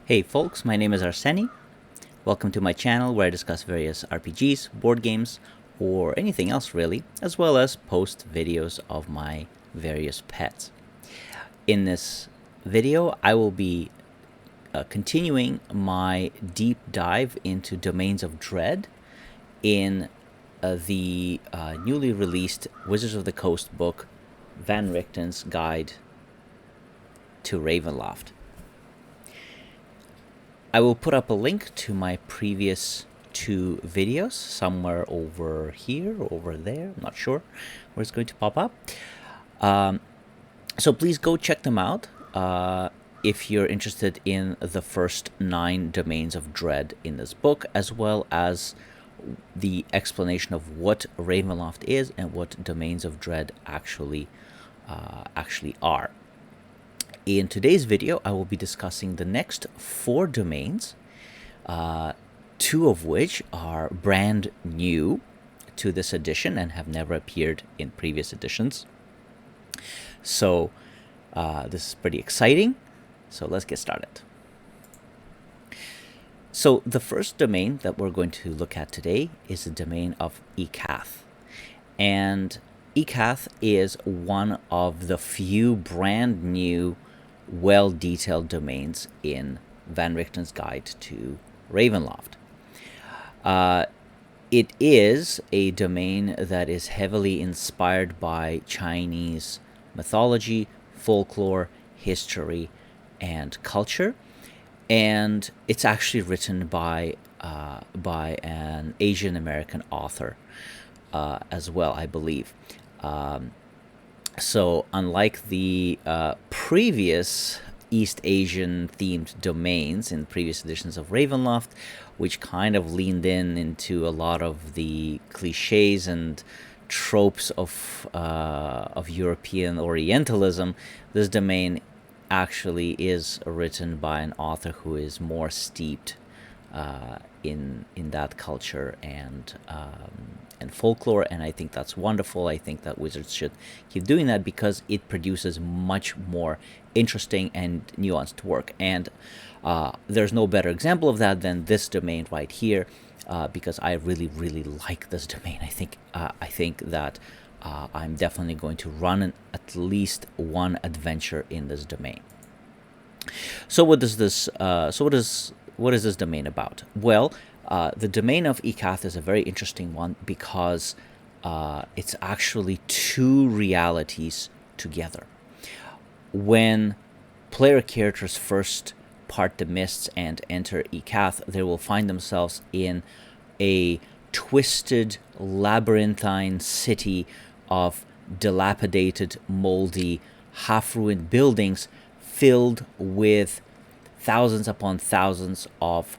Hey folks, my name is Arseni. Welcome to my channel where I discuss various RPGs, board games, or anything else really, as well as post videos of my various pets. In this video, I will be continuing my deep dive into Domains of Dread in the newly released Wizards of the Coast book, Van Richten's Guide to Ravenloft. I will put up a link to my previous two videos somewhere over here or over there. I'm not sure where it's going to pop up. So please go check them out if you're interested in the first 9 domains of dread in this book, as well as the explanation of what Ravenloft is and what domains of dread actually are. In today's video, I will be discussing the next 4 domains, 2 of which are brand new to this edition and have never appeared in previous editions. So this is pretty exciting. So let's get started. So the first domain that we're going to look at today is the domain of Ekath. And Ekath is one of the few brand new well-detailed domains in Van Richten's Guide to Ravenloft. It is a domain that is heavily inspired by Chinese mythology, folklore, history, and culture, and it's actually written by an Asian American author as well, I believe. So unlike the previous East Asian themed domains in previous editions of Ravenloft, which kind of leaned into a lot of the cliches and tropes of European Orientalism, this domain actually is written by an author who is more steeped in that culture and folklore, and I think that's wonderful. I think that Wizards should keep doing that because it produces much more interesting and nuanced work. And there's no better example of that than this domain right here, because I really, really like this domain. I think that I'm definitely going to run at least one adventure in this domain. So what is this domain about? Well, the domain of Ekath is a very interesting one because it's actually 2 realities together. When player characters first part the mists and enter Ekath, they will find themselves in a twisted, labyrinthine city of dilapidated, moldy, half-ruined buildings filled with thousands upon thousands of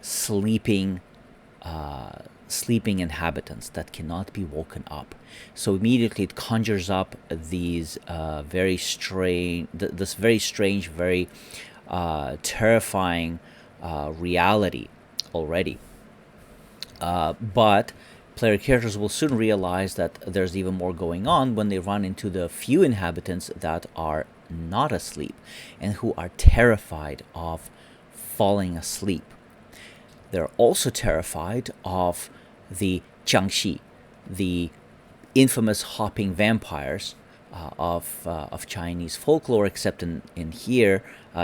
sleeping inhabitants that cannot be woken up. So immediately it conjures up these very strange, very terrifying reality already. But player characters will soon realize that there's even more going on when they run into the few inhabitants that are not asleep and who are terrified of falling asleep. They're also terrified of the Jiangxi, the infamous hopping vampires of Chinese folklore, except in here,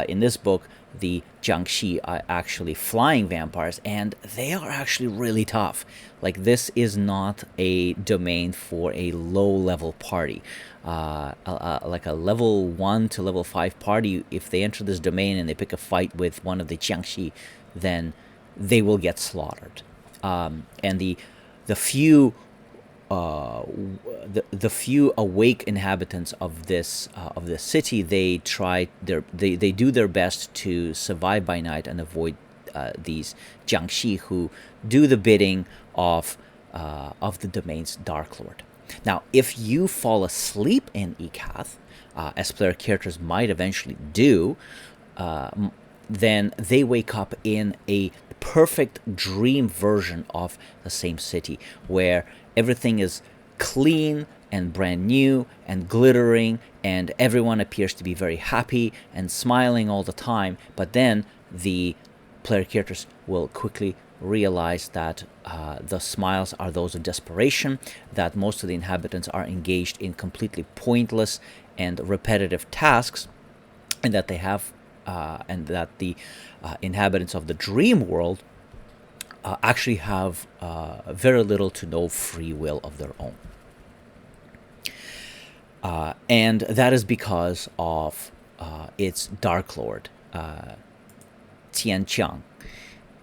in this book, the Jiangxi are actually flying vampires, and they are actually really tough. Like, this is not a domain for a low-level party. Like a level 1 to level 5 party, if they enter this domain and they pick a fight with one of the Jiangxi, then they will get slaughtered. And the few awake inhabitants of this city, they do their best to survive by night and avoid these Jiangxi who do the bidding of the domain's Dark Lord. Now, if you fall asleep in Ekath, as player characters might eventually do, then they wake up in a perfect dream version of the same city, where everything is clean and brand new and glittering, and everyone appears to be very happy and smiling all the time. But then the player characters will quickly realize that the smiles are those of desperation, that most of the inhabitants are engaged in completely pointless and repetitive tasks, and that they have and that the inhabitants of the dream world actually have very little to no free will of their own. And that is because of its Dark Lord, Tianqiang.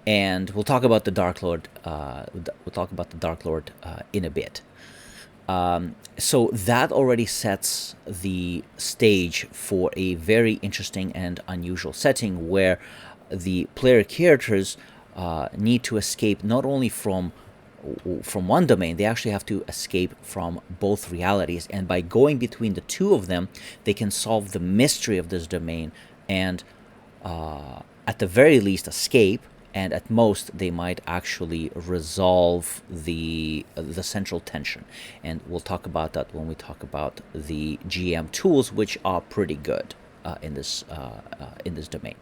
And we'll talk about the Dark Lord. In a bit. So that already sets the stage for a very interesting and unusual setting where the player characters need to escape not only from one domain, they actually have to escape from both realities. And by going between the two of them, they can solve the mystery of this domain and, at the very least, escape. And at most, they might actually resolve the central tension. And we'll talk about that when we talk about the GM tools, which are pretty good in this domain.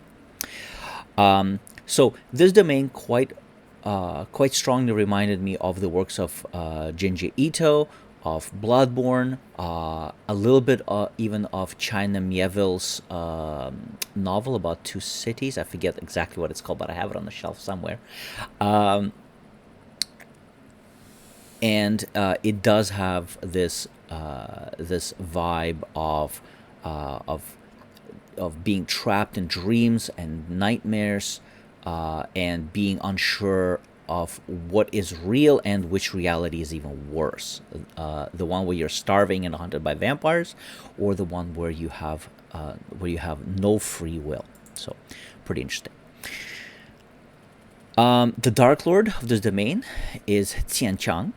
So this domain quite strongly reminded me of the works of Junji Ito, of Bloodborne, a little bit even of China Miéville's novel about two cities. I forget exactly what it's called, but I have it on the shelf somewhere. And it does have this vibe of being trapped in dreams and nightmares, and being unsure of what is real and which reality is even worse. The one where you're starving and haunted by vampires, or the one where you have no free will. So, pretty interesting. The Dark Lord of this domain is Tianqiang,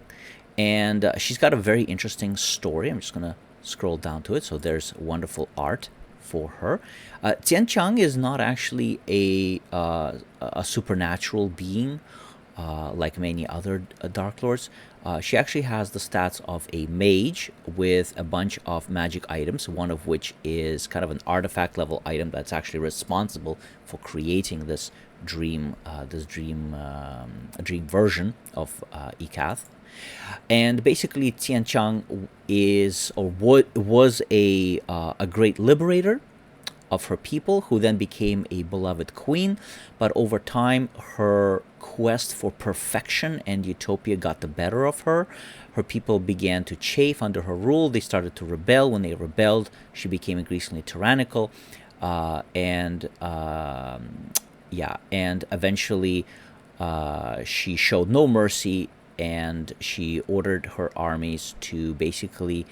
and she's got a very interesting story. I'm just gonna scroll down to it. So there's wonderful art for her. Tianqiang is not actually a supernatural being like many other Dark Lords. She actually has the stats of a mage with a bunch of magic items, one of which is kind of an artifact level item that's actually responsible for creating this dream version of Ekath. And basically, Tianqiang is or was a great liberator of her people, who then became a beloved queen. But over time, her quest for perfection and utopia got the better of her. Her people began to chafe under her rule. They started to rebel. When they rebelled, she became increasingly tyrannical, and eventually she showed no mercy, and she ordered her armies to basically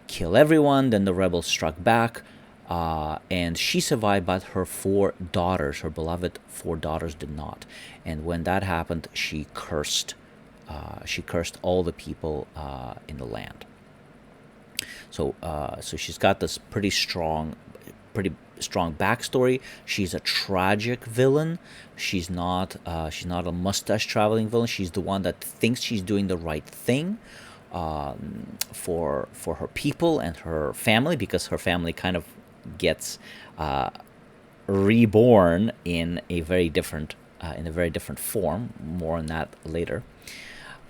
kill everyone. Then the rebels struck back, and she survived, but her four daughters, her beloved four daughters, did not. And when that happened, she cursed all the people in the land. So she's got this pretty strong backstory. She's a tragic villain. She's not a mustache traveling villain. She's the one that thinks she's doing the right thing for her people and her family, because her family kind of gets reborn in a very different form. More on that later.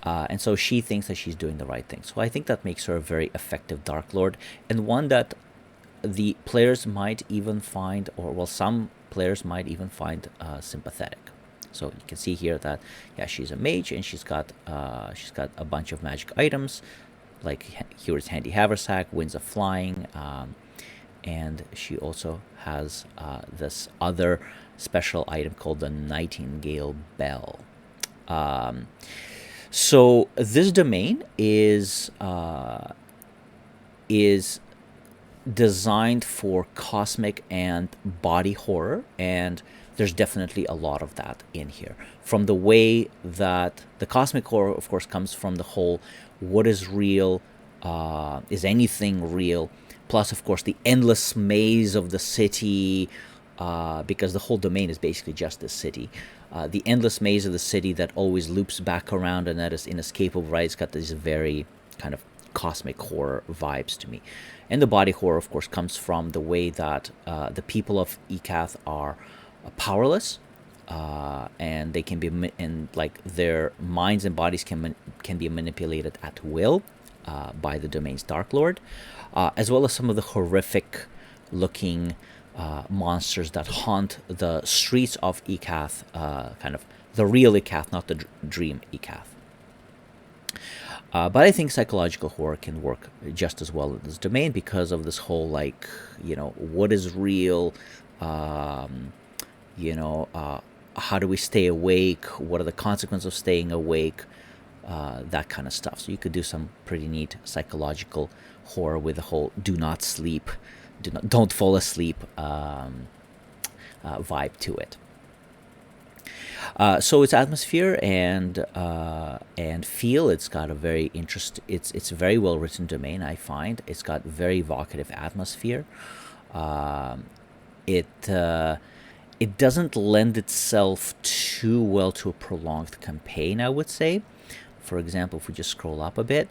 And so she thinks that she's doing the right thing. So I think that makes her a very effective Dark Lord, and one that the players might even find, some players might even find sympathetic. So you can see here that she's a mage, and she's got a bunch of magic items, like here's handy haversack, winds of flying, and she also has this other special item called the Nightingale Bell. So this domain is designed for cosmic and body horror, and there's definitely a lot of that in here. From the way that the cosmic horror, of course, comes from the whole what is real, is anything real, plus, of course, the endless maze of the city, because the whole domain is basically just this city. The endless maze of the city that always loops back around, and that is inescapable, right? It's got these very kind of cosmic horror vibes to me. And the body horror, of course, comes from the way that the people of Ekath are powerless, and they can be and like their minds and bodies can be manipulated at will by the domain's Dark Lord, as well as some of the horrific looking monsters that haunt the streets of Ekath, kind of the real Ekath, not the dream Ekath. But I think psychological horror can work just as well in this domain because of this whole, like, what is real, how do we stay awake, what are the consequences of staying awake, that kind of stuff. So you could do some pretty neat psychological horror with the whole do not sleep, don't fall asleep vibe to it. So its atmosphere and feel, it's got a very it's a very well written domain. I find it's got very evocative atmosphere. It doesn't lend itself too well to a prolonged campaign, I would say. For example, if we just scroll up a bit,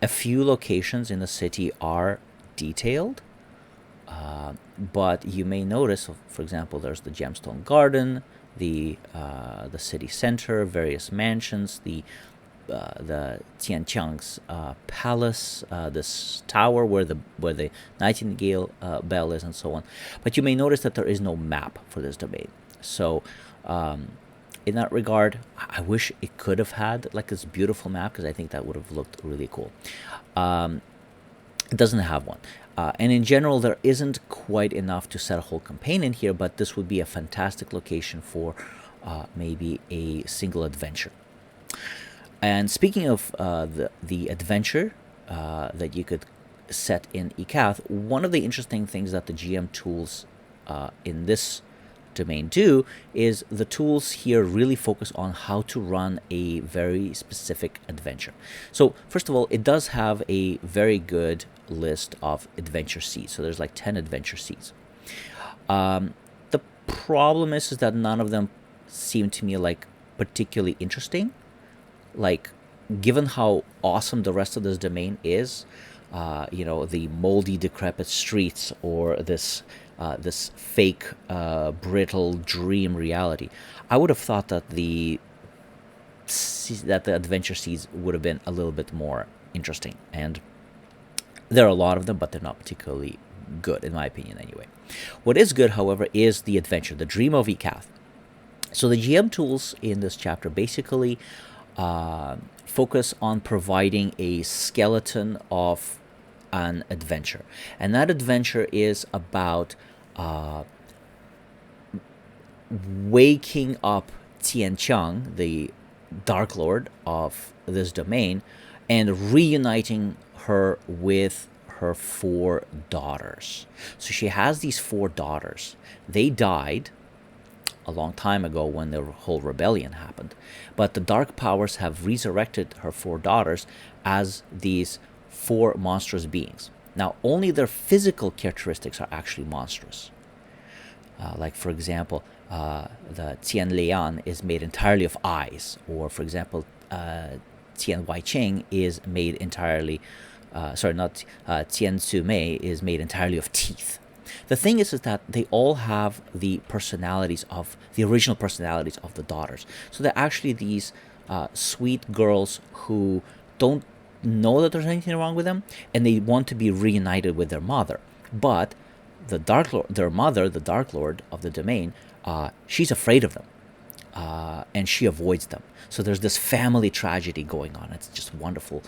a few locations in the city are detailed, but you may notice, for example, there's the Gemstone Garden, the city center, various mansions, the Tianqiang's palace, this tower where the Nightingale bell is, and so on. But you may notice that there is no map for this domain. So in that regard, I wish it could have had like this beautiful map, because I think that would have looked really cool. It doesn't have one. And in general, there isn't quite enough to set a whole campaign in here, but this would be a fantastic location for maybe a single adventure. And speaking of the adventure that you could set in Ekath, one of the interesting things that the GM tools in this domain do is the tools here really focus on how to run a very specific adventure. So first of all, it does have a very good list of adventure seeds. So there's like 10 adventure seeds. The problem is that none of them seem to me like particularly interesting. Like, given how awesome the rest of this domain is, the moldy, decrepit streets, or this fake, brittle dream reality, I would have thought that the adventure seeds would have been a little bit more interesting. And there are a lot of them, but they're not particularly good, in my opinion, anyway. What is good, however, is the adventure, the dream of Ekath. So the GM tools in this chapter basically focus on providing a skeleton of an adventure. And that adventure is about waking up Tianqiang, the Dark Lord of this domain, and reuniting her with her 4 daughters. So she has these 4 daughters. They died a long time ago when the whole rebellion happened, but the dark powers have resurrected her 4 daughters as these 4 monstrous beings. Now, only their physical characteristics are actually monstrous. Like, for example, the Tian Lian is made entirely of eyes, or, for example, Tian Weiqing is made entirely, Tian Sumei is made entirely of teeth. The thing is that they all have the original personalities of the daughters. So they're actually these sweet girls who don't know that there's anything wrong with them, and they want to be reunited with their mother. But their mother, the Dark Lord of the domain, she's afraid of them, and she avoids them. So there's this family tragedy going on. It's just wonderful,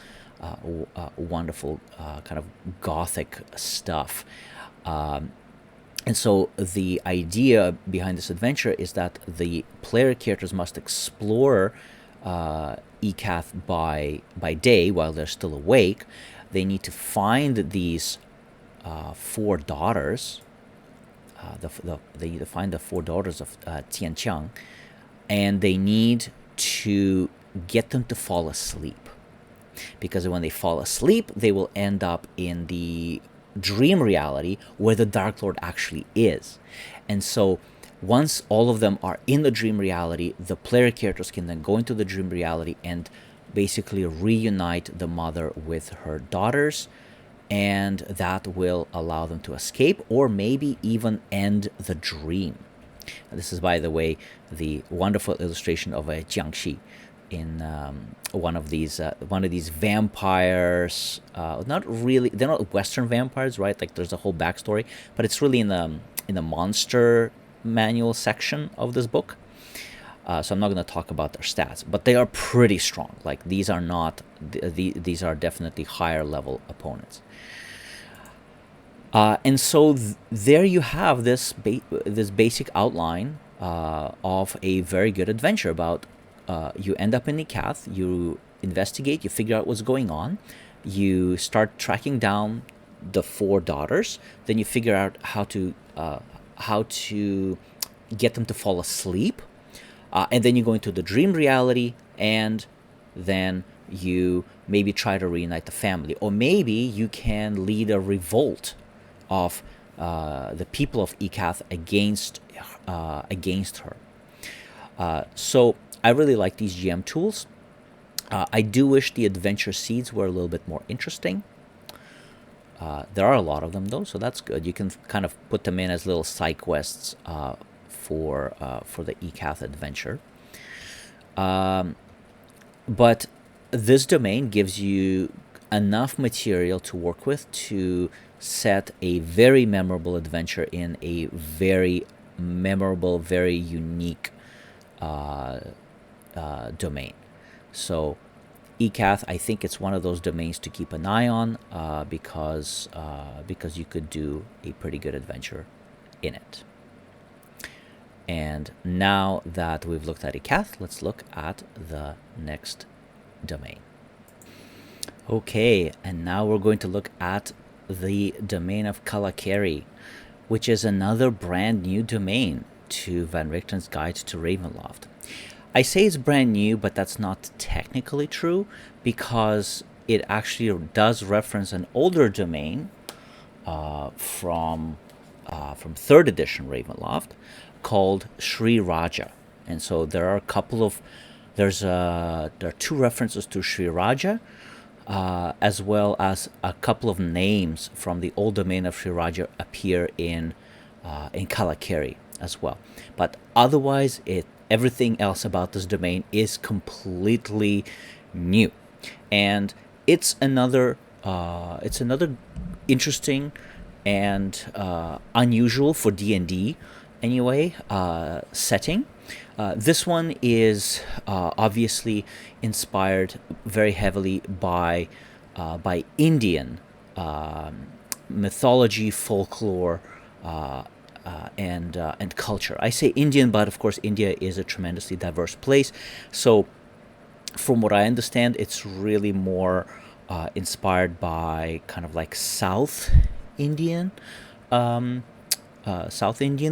wonderful kind of gothic stuff. And so the idea behind this adventure is that the player characters must explore Ekath by day while they're still awake. They need to find these 4 daughters. They need to find the 4 daughters of Tianqiang, and they need to get them to fall asleep. Because when they fall asleep, they will end up in the dream reality where the Dark Lord actually is. And so once all of them are in the dream reality, the player characters can then go into the dream reality and basically reunite the mother with her daughters, and that will allow them to escape or maybe even end the dream. This is, by the way, the wonderful illustration of a Jiangxi in one of these vampires. Not really, they're not Western vampires, right? Like there's a whole backstory, but it's really in the monster manual section of this book. So I'm not going to talk about their stats, but they are pretty strong. Like these are not, these are definitely higher level opponents. And so there you have this basic outline of a very good adventure about you end up in Ikath, you investigate, you figure out what's going on, you start tracking down the 4 daughters, then you figure out how to get them to fall asleep, and then you go into the dream reality, and then you maybe try to reunite the family, or maybe you can lead a revolt of the people of Ikath against her. So I really like these GM tools. I do wish the adventure seeds were a little bit more interesting. There are a lot of them though, so that's good. You can kind of put them in as little side quests for the Ikath adventure. But this domain gives you enough material to work with to set a very memorable adventure in a very memorable, very unique domain. So Ikath, I think it's one of those domains to keep an eye on because you could do a pretty good adventure in it. And now that we've looked at Ikath, let's look at the next domain. Okay, and now we're going to look at the domain of Kalakeri, which is another brand new domain to Van Richten's Guide to Ravenloft. I say it's brand new, but that's not technically true because it actually does reference an older domain from 3rd edition Ravenloft called Sri Raja. And so there are there are 2 references to Sri Raja, as well as a couple of names from the old domain of Sri Raja appear in Kalakeri as well. But otherwise, everything else about this domain is completely new, and it's another interesting and unusual for D&D anyway setting. This one is obviously inspired very heavily by Indian mythology, folklore, and culture. I say Indian, but of course India is a tremendously diverse place. So from what I understand, it's really more inspired by kind of like South Indian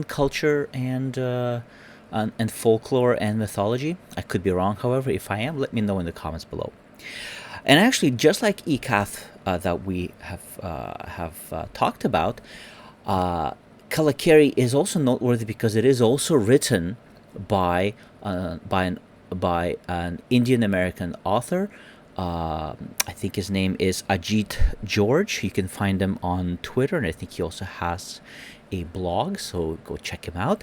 culture and folklore and mythology. I could be wrong, however. If I am, let me know in the comments below. And actually, just like Ikath that we have talked about, Kalakeri is also noteworthy because it is also written by an Indian American author. I think his name is Ajit George. You can find him on Twitter, and I think he also has a blog, so go check him out.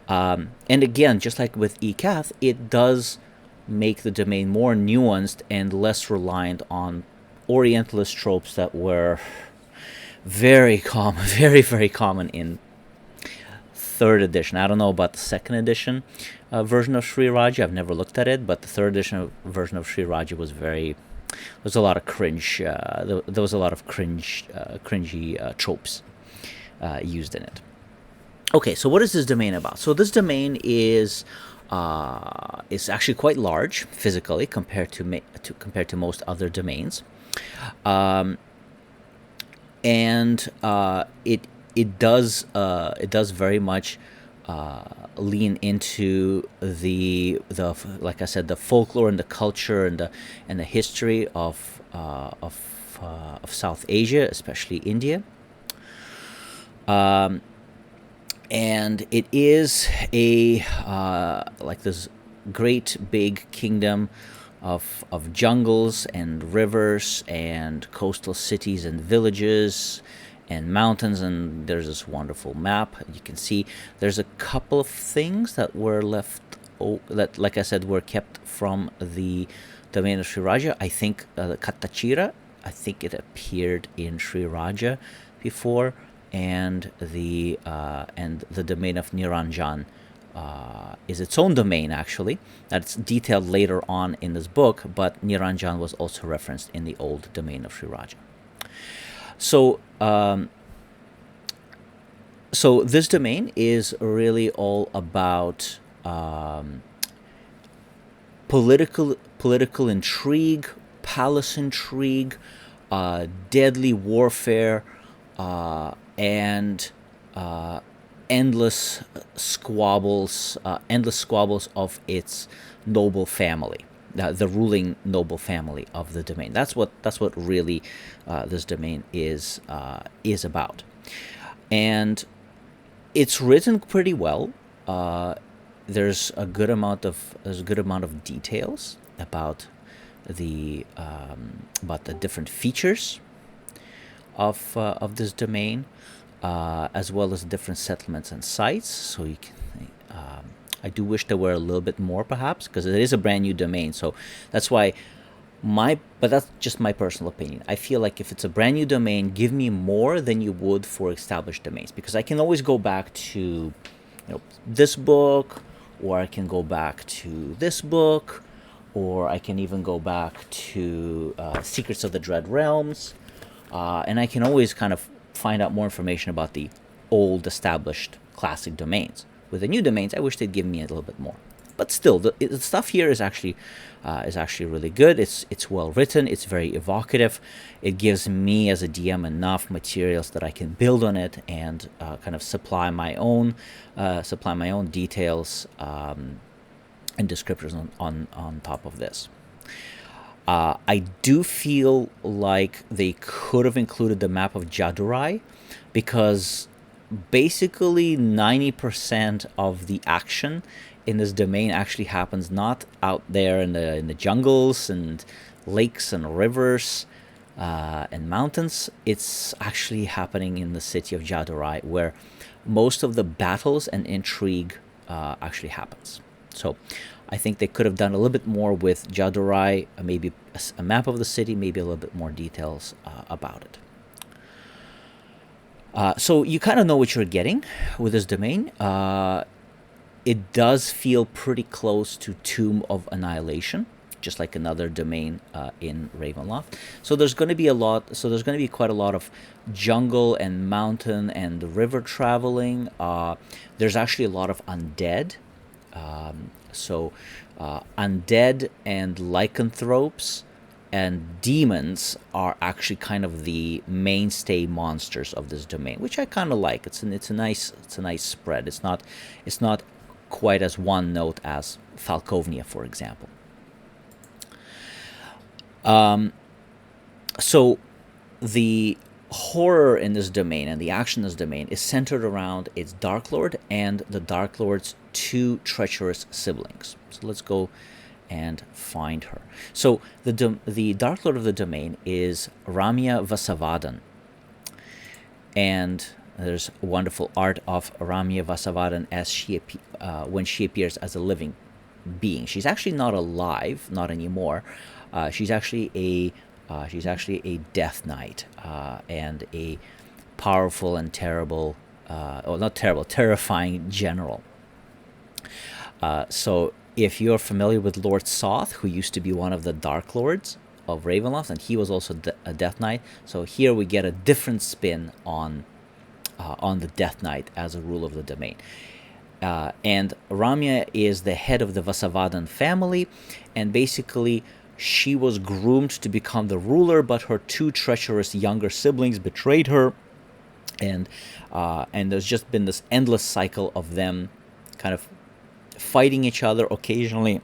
And again, just like with Ikath, it does make the domain more nuanced and less reliant on Orientalist tropes that were very common, very common in 3rd edition. I don't know about the 2nd edition version of Sri Raja. I've never looked at it, but the 3rd edition version of Sri Raja was there was a lot of cringe. There was a lot of cringy tropes used in it. Okay, so what is this domain about? So this domain is actually quite large physically compared to most other domains, and it does very much lean into the like I said, the folklore and the culture and the history of South Asia, especially India. And it is like this great big kingdom of jungles and rivers and coastal cities and villages and mountains, and there's this wonderful map. You can see there's a couple of things that were left, that, like I said, were kept from the domain of Sri Raja. I think the Kattachira, I think it appeared in Sri Raja before, and the domain of Niranjan is its own domain, actually. That's detailed later on in this book, but Niranjan was also referenced in the old domain of Sri Raja. So, so this domain is really all about political intrigue, palace intrigue, deadly warfare, and endless squabbles of its noble family, the ruling noble family of the domain. That's what really this domain is about, and it's written pretty well. There's a good amount of details about the different features of this domain, as well as different settlements and sites. So you can, I do wish there were a little bit more, perhaps, because it is a brand new domain. So that's why but that's just my personal opinion. I feel like if it's a brand new domain, give me more than you would for established domains, because I can always go back to, this book, or I can go back to this book, or I can even go back to Secrets of the Dread Realms, and I can always kind of find out more information about the old established classic domains. With the new domains, I wish they'd give me a little bit more. But still, the stuff here is actually really good. It's well written. It's very evocative. It gives me as a DM enough materials that I can build on it and kind of supply my own details and descriptors on top of this. I do feel like they could have included the map of Jadurai, because basically 90% of the action in this domain actually happens not out there in the jungles and lakes and rivers and mountains. It's actually happening in the city of Jadurai, where most of the battles and intrigue actually happens. So I think they could have done a little bit more with Jadurai, maybe a map of the city, maybe a little bit more details about it. So you kind of know what you're getting with this domain. It does feel pretty close to Tomb of Annihilation, just like another domain in Ravenloft. So there's going to be quite a lot of jungle and mountain and river traveling. There's actually a lot of undead. Undead and lycanthropes and demons are actually kind of the mainstay monsters of this domain, which I kind of like. It's a nice spread. It's not quite as one note as Falkovnia, for example. So the horror in this domain and the action in this domain is centered around its Dark Lord and the Dark Lord's two treacherous siblings. So let's go and find her. So the Dark Lord of the domain is Ramya Vasavadan, and there's wonderful art of Ramya Vasavadan as when she appears as a living being. She's actually not alive, not anymore. She's actually a Death Knight and a powerful and terrible, terrifying general. So if you're familiar with Lord Soth, who used to be one of the Dark Lords of Ravenloft, and he was also a Death Knight, so here we get a different spin on the Death Knight as a rule of the domain. And Ramya is the head of the Vasavadan family, and basically she was groomed to become the ruler, but her two treacherous younger siblings betrayed her, and there's just been this endless cycle of them kind of fighting each other, occasionally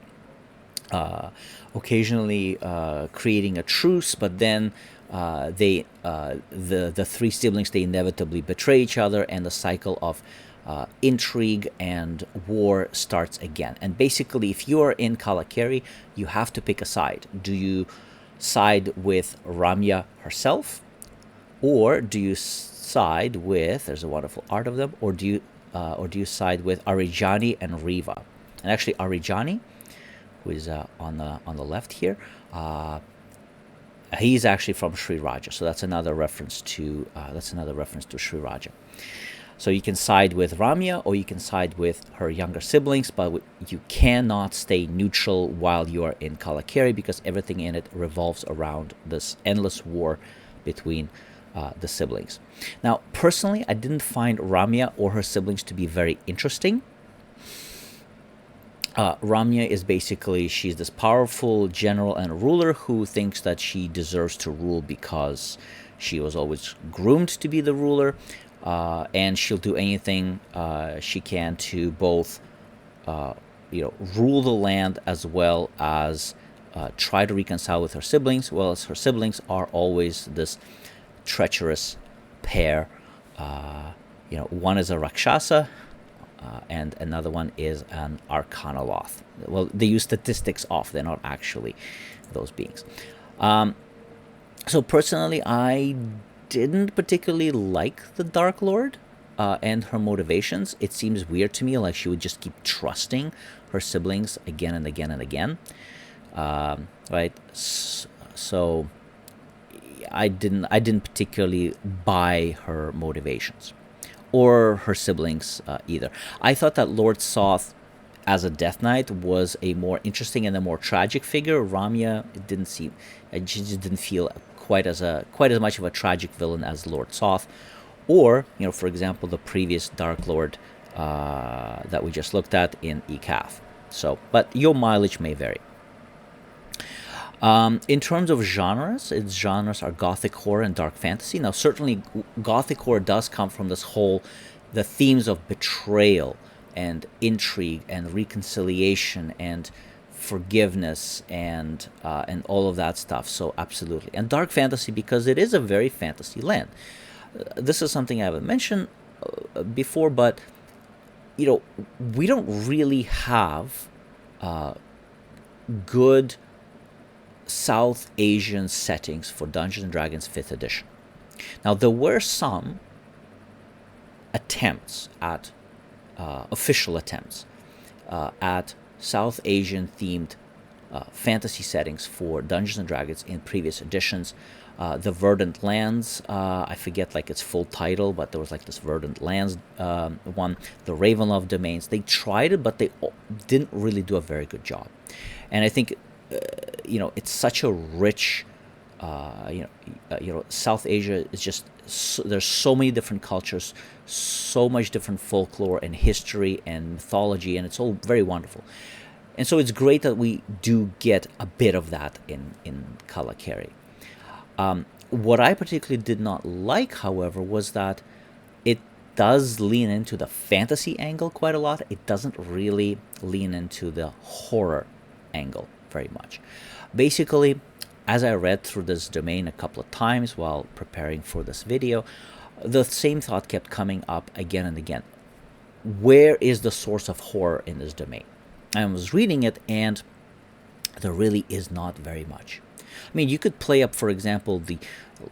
creating a truce, but then the three siblings, they inevitably betray each other, and the cycle of intrigue and war starts again. And basically, if you are in Kalakeri, you have to pick a side. Do you side with Ramya herself, or do you side with, there's a wonderful art of them, or do you side with Arijani and Riva? And actually, Arijani, who is on the left here, he's actually from Sri Raja, so that's another reference to Sri Raja. So you can side with Ramya, or you can side with her younger siblings, but you cannot stay neutral while you are in Kalakeri, because everything in it revolves around this endless war between the siblings. Now, personally, I didn't find Ramya or her siblings to be very interesting. Ramya is basically, she's this powerful general and ruler who thinks that she deserves to rule because she was always groomed to be the ruler, and she'll do anything she can to both rule the land as well as try to reconcile with her siblings, well as her siblings are always this treacherous pair. One is a Rakshasa, and another one is an Arcanoloth. Well, they use statistics off, they're not actually those beings. So personally, I didn't particularly like the Dark Lord and her motivations. It seems weird to me, like she would just keep trusting her siblings again and again and again. Right? So I didn't particularly buy her motivations or her siblings either. I thought that Lord Soth as a Death Knight was a more interesting and a more tragic figure. Ramya, she just didn't feel quite as much of a tragic villain as Lord Soth, or for example, the previous Dark Lord that we just looked at in Ecaf. So, but your mileage may vary. In terms of genres, its genres are gothic horror and dark fantasy. Now, certainly, gothic horror does come from the themes of betrayal and intrigue and reconciliation and forgiveness and all of that stuff. So, absolutely. And dark fantasy, because it is a very fantasy land. This is something I haven't mentioned before, but we don't really have good South Asian settings for Dungeons & Dragons 5th edition. Now, there were some attempts at, official attempts, at South Asian themed fantasy settings for Dungeons & Dragons in previous editions. The Verdant Lands, I forget its full title, but there was this Verdant Lands one. The Ravenloft domains, they tried it, but they didn't really do a very good job. And I think it's such a rich, South Asia is just, there's so many different cultures, so much different folklore and history and mythology, and it's all very wonderful. And so it's great that we do get a bit of that in Kalakeri. What I particularly did not like, however, was that it does lean into the fantasy angle quite a lot. It doesn't really lean into the horror angle very much. Basically, as I read through this domain a couple of times while preparing for this video, the same thought kept coming up again and again. Where is the source of horror in this domain? I was reading it, and there really is not very much. I mean, you could play up, for example, the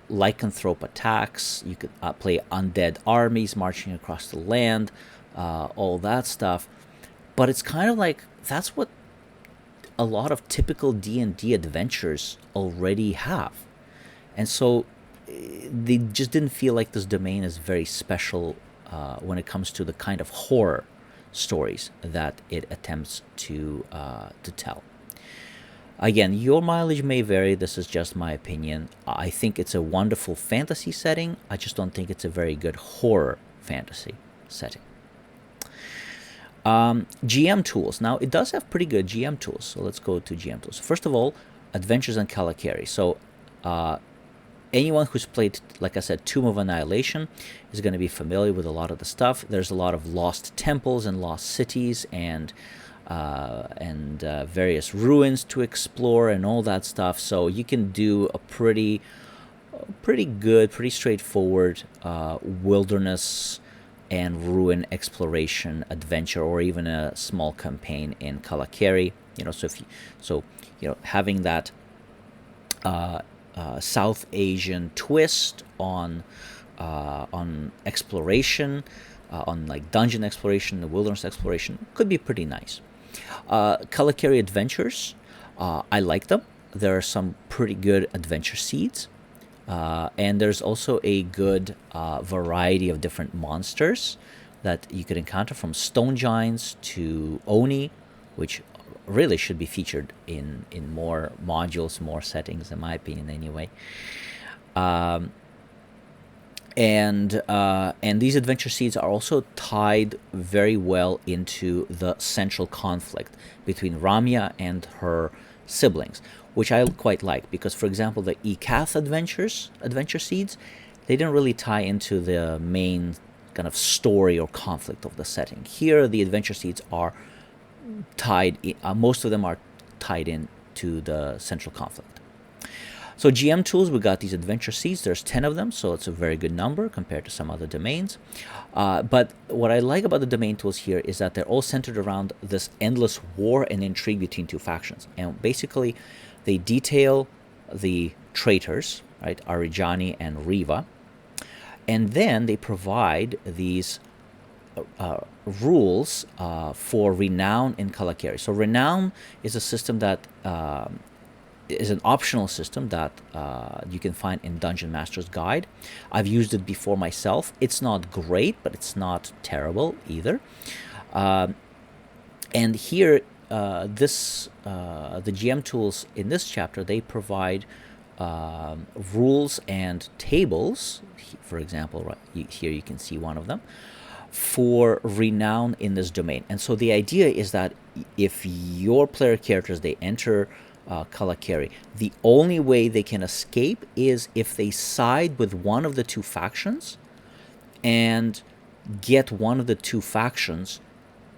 lycanthrope attacks. You could play undead armies marching across the land, all that stuff. But it's kind of like that's what a lot of typical D&D adventures already have. And so they just didn't feel like this domain is very special when it comes to the kind of horror stories that it attempts to tell. Again, your mileage may vary. This is just my opinion. I think it's a wonderful fantasy setting. I just don't think it's a very good horror fantasy setting. GM tools. Now, it does have pretty good GM tools. So let's go to GM tools. First of all, Adventures in Kalakeri. So anyone who's played, like I said, Tomb of Annihilation is going to be familiar with a lot of the stuff. There's a lot of lost temples and lost cities and various ruins to explore and all that stuff. So you can do a pretty good, pretty straightforward wilderness and ruin exploration adventure, or even a small campaign in Kalakeri. Having that South Asian twist on on exploration, on like dungeon exploration, the wilderness exploration, could be pretty nice. Kalakeri adventures, I like them. There are some pretty good adventure seeds. And there's also a good variety of different monsters that you could encounter, from stone giants to Oni, which really should be featured in more modules, more settings, in my opinion, anyway. And these adventure seeds are also tied very well into the central conflict between Ramya and her siblings, which I quite like, because, for example, the Ekath adventure seeds, they didn't really tie into the main kind of story or conflict of the setting. Here, the adventure seeds are tied, most of them are tied in to the central conflict. So GM tools, we got these adventure seeds. There's 10 of them, so it's a very good number compared to some other domains. But what I like about the domain tools here is that they're all centered around this endless war and intrigue between two factions. And basically, they detail the traitors, right, Arijani and Riva, and then they provide these rules for Renown in Kalakeri. So Renown is a system that is an optional system that you can find in Dungeon Master's Guide. I've used it before myself. It's not great, but it's not terrible either. And here, the GM tools in this chapter, they provide rules and tables. For example, right here you can see one of them, for Renown in this domain. And so the idea is that if your player characters, they enter Kalakeri, the only way they can escape is if they side with one of the two factions and get one of the two factions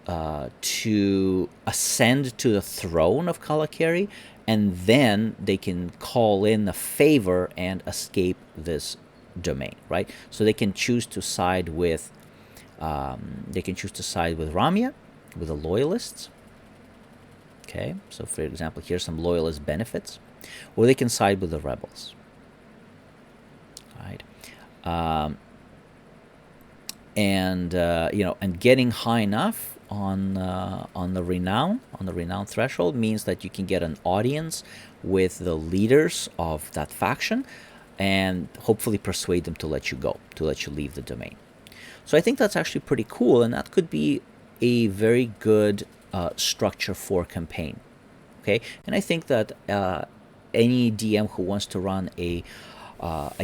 to ascend to the throne of Kalakeri, and then they can call in a favor and escape this domain, right? So they can choose to side with Ramya, with the loyalists. Okay, so for example, here's some loyalist benefits, or they can side with the rebels. Right, and getting high enough on the renown threshold means that you can get an audience with the leaders of that faction, and hopefully persuade them to let you go, to let you leave the domain. So I think that's actually pretty cool, and that could be a very good structure for campaign. Okay, and I think that any DM who wants to run a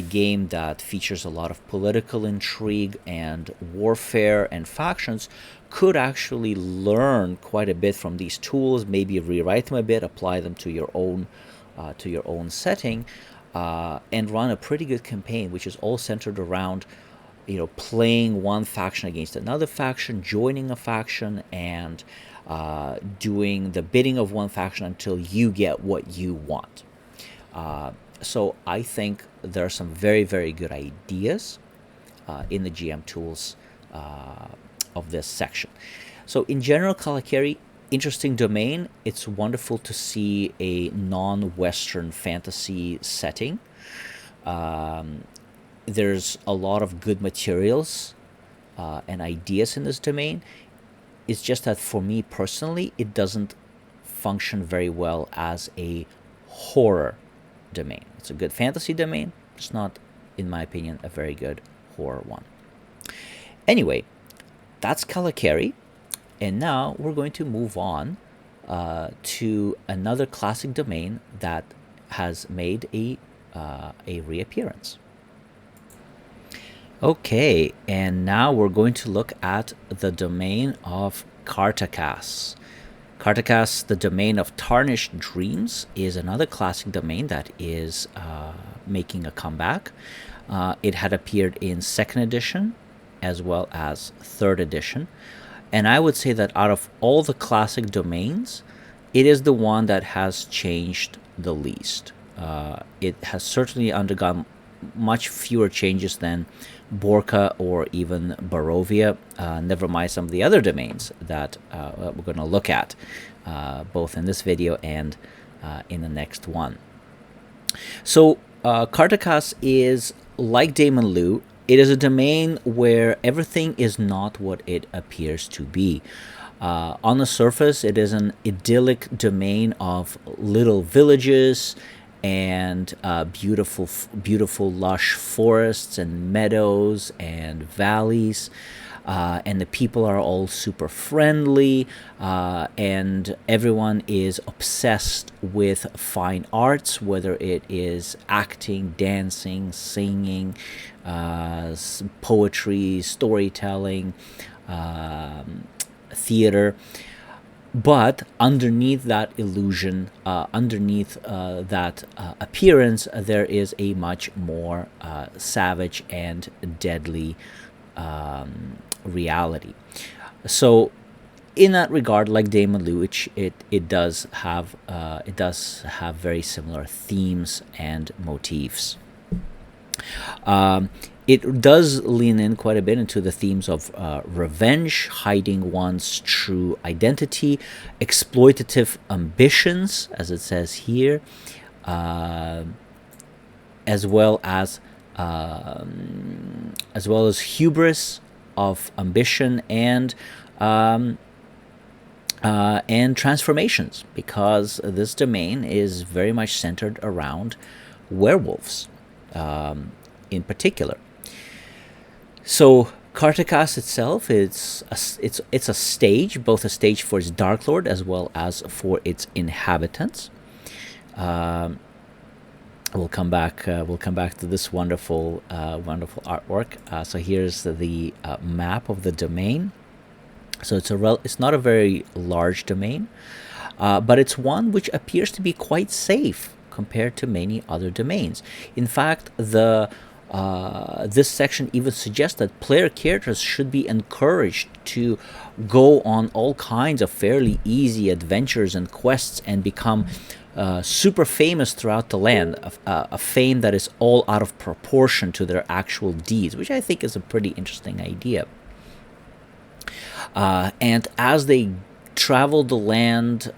game that features a lot of political intrigue and warfare and factions could actually learn quite a bit from these tools, maybe rewrite them a bit, apply them to your own setting, and run a pretty good campaign, which is all centered around playing one faction against another faction, joining a faction, and doing the bidding of one faction until you get what you want. So I think there are some very, very good ideas in the GM tools of this section. So in general, Kalakeri, interesting domain. It's wonderful to see a non-Western fantasy setting. There's a lot of good materials and ideas in this domain. It's just that for me personally, it doesn't function very well as a horror domain. It's a good fantasy domain, just not, in my opinion, a very good horror one. Anyway, that's Kalakeri, and now we're going to move on to another classic domain that has made a reappearance. Okay, and now we're going to look at the domain of Kartakass. Kartakass, the domain of Tarnished Dreams, is another classic domain that is making a comeback. It had appeared in 2nd edition as well as 3rd edition. And I would say that out of all the classic domains, it is the one that has changed the least. It has certainly undergone much fewer changes than Borka or even Barovia, never mind some of the other domains that we're going to look at, both in this video and in the next one. So Kartakass is, like Damon Lu, It is a domain where everything is not what it appears to be. On the surface, it is an idyllic domain of little villages and beautiful, lush forests and meadows and valleys. And the people are all super friendly, and everyone is obsessed with fine arts, whether it is acting, dancing, singing, poetry, storytelling, theater. But underneath that illusion, underneath that appearance, there is a much more savage and deadly reality. So, in that regard, like Damon Luich, it does have very similar themes and motifs. It does lean in quite a bit into the themes of revenge, hiding one's true identity, exploitative ambitions, as it says here, as well as hubris of ambition and transformations, because this domain is very much centered around werewolves, in particular. So Kartakass itself it's a stage, both a stage for its Dark Lord as well as for its inhabitants. We'll come back to this wonderful artwork. So here's the map of the domain. So it's not a very large domain, but it's one which appears to be quite safe compared to many other domains. In fact, this section even suggests that player characters should be encouraged to go on all kinds of fairly easy adventures and quests and become super famous throughout the land, a fame that is all out of proportion to their actual deeds, which I think is a pretty interesting idea. And as they travel the land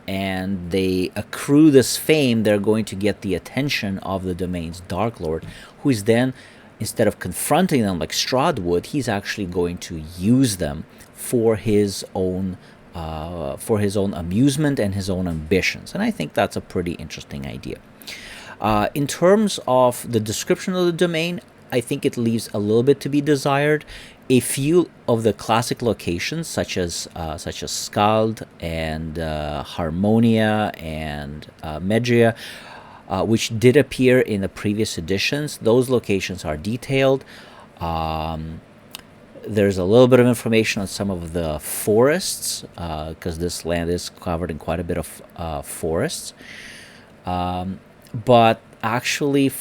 and they accrue this fame, they're going to get the attention of the domain's Dark Lord, who is then, instead of confronting them like Strahd would, he's actually going to use them for his own amusement and his own ambitions. And I think that's a pretty interesting idea. In terms of the description of the domain, I think it leaves a little bit to be desired. A few of the classic locations, such as Skald and Harmonia and Medria, which did appear in the previous editions, those locations are detailed. There's a little bit of information on some of the forests, because this land is covered in quite a bit of forests. But actually,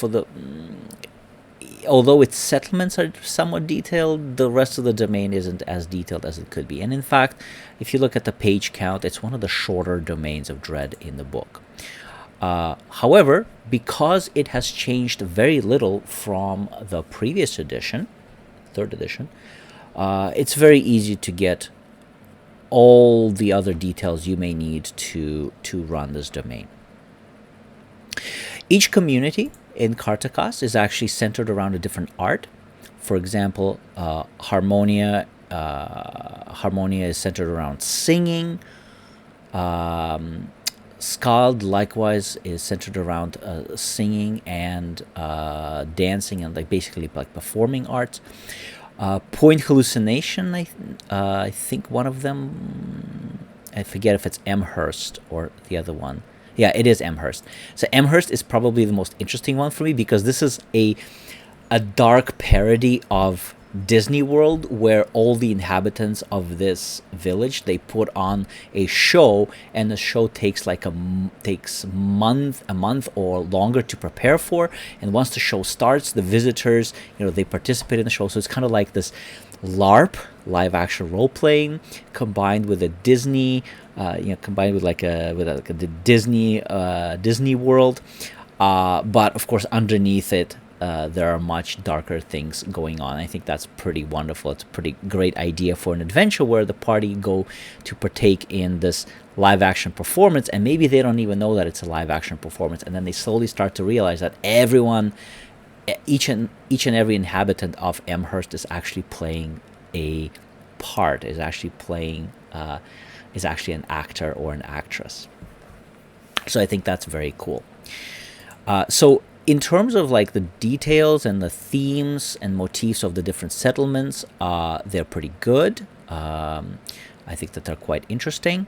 although its settlements are somewhat detailed, the rest of the domain isn't as detailed as it could be. And in fact, if you look at the page count, it's one of the shorter domains of Dread in the book. However, because it has changed very little from the previous edition, 3rd edition, it's very easy to get all the other details you may need to run this domain. Each community in Kartakass is actually centered around a different art. For example, Harmonia is centered around singing. Skald likewise is centered around singing and dancing and basically performing arts. Point Hallucination, I think one of them, I forget if it's Amherst or the other one. Yeah, it is Amherst. So Amherst is probably the most interesting one for me, because this is a dark parody of Disney World, where all the inhabitants of this village, they put on a show, and the show takes a month or longer to prepare for. And once the show starts, the visitors, they participate in the show. So it's kind of like this LARP, live action role playing, combined with a Disney, combined with the Disney World. But of course, underneath it, there are much darker things going on. I think that's pretty wonderful. It's a pretty great idea for an adventure where the party go to partake in this live action performance, and maybe they don't even know that it's a live action performance, and then they slowly start to realize that everyone each and every inhabitant of Amherst is actually playing a part, is actually an actor or an actress. So I think that's very cool. So in terms of like the details and the themes and motifs of the different settlements, they're pretty good. I think that they're quite interesting.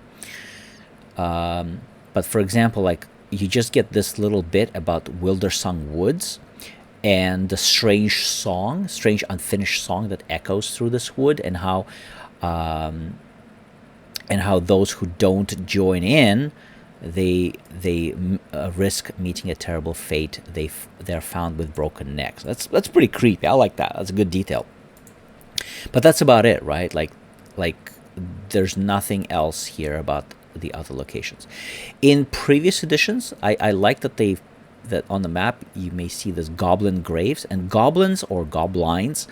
But for example, like you just get this little bit about Wildersung Woods and the strange unfinished song that echoes through this wood, and how those who don't join in, they risk meeting a terrible fate. They're found with broken necks. That's pretty creepy. I like that. That's a good detail. But that's about it, right? Like there's nothing else here about the other locations. In previous editions, I like that on the map you may see this goblin graves, and goblins or goblins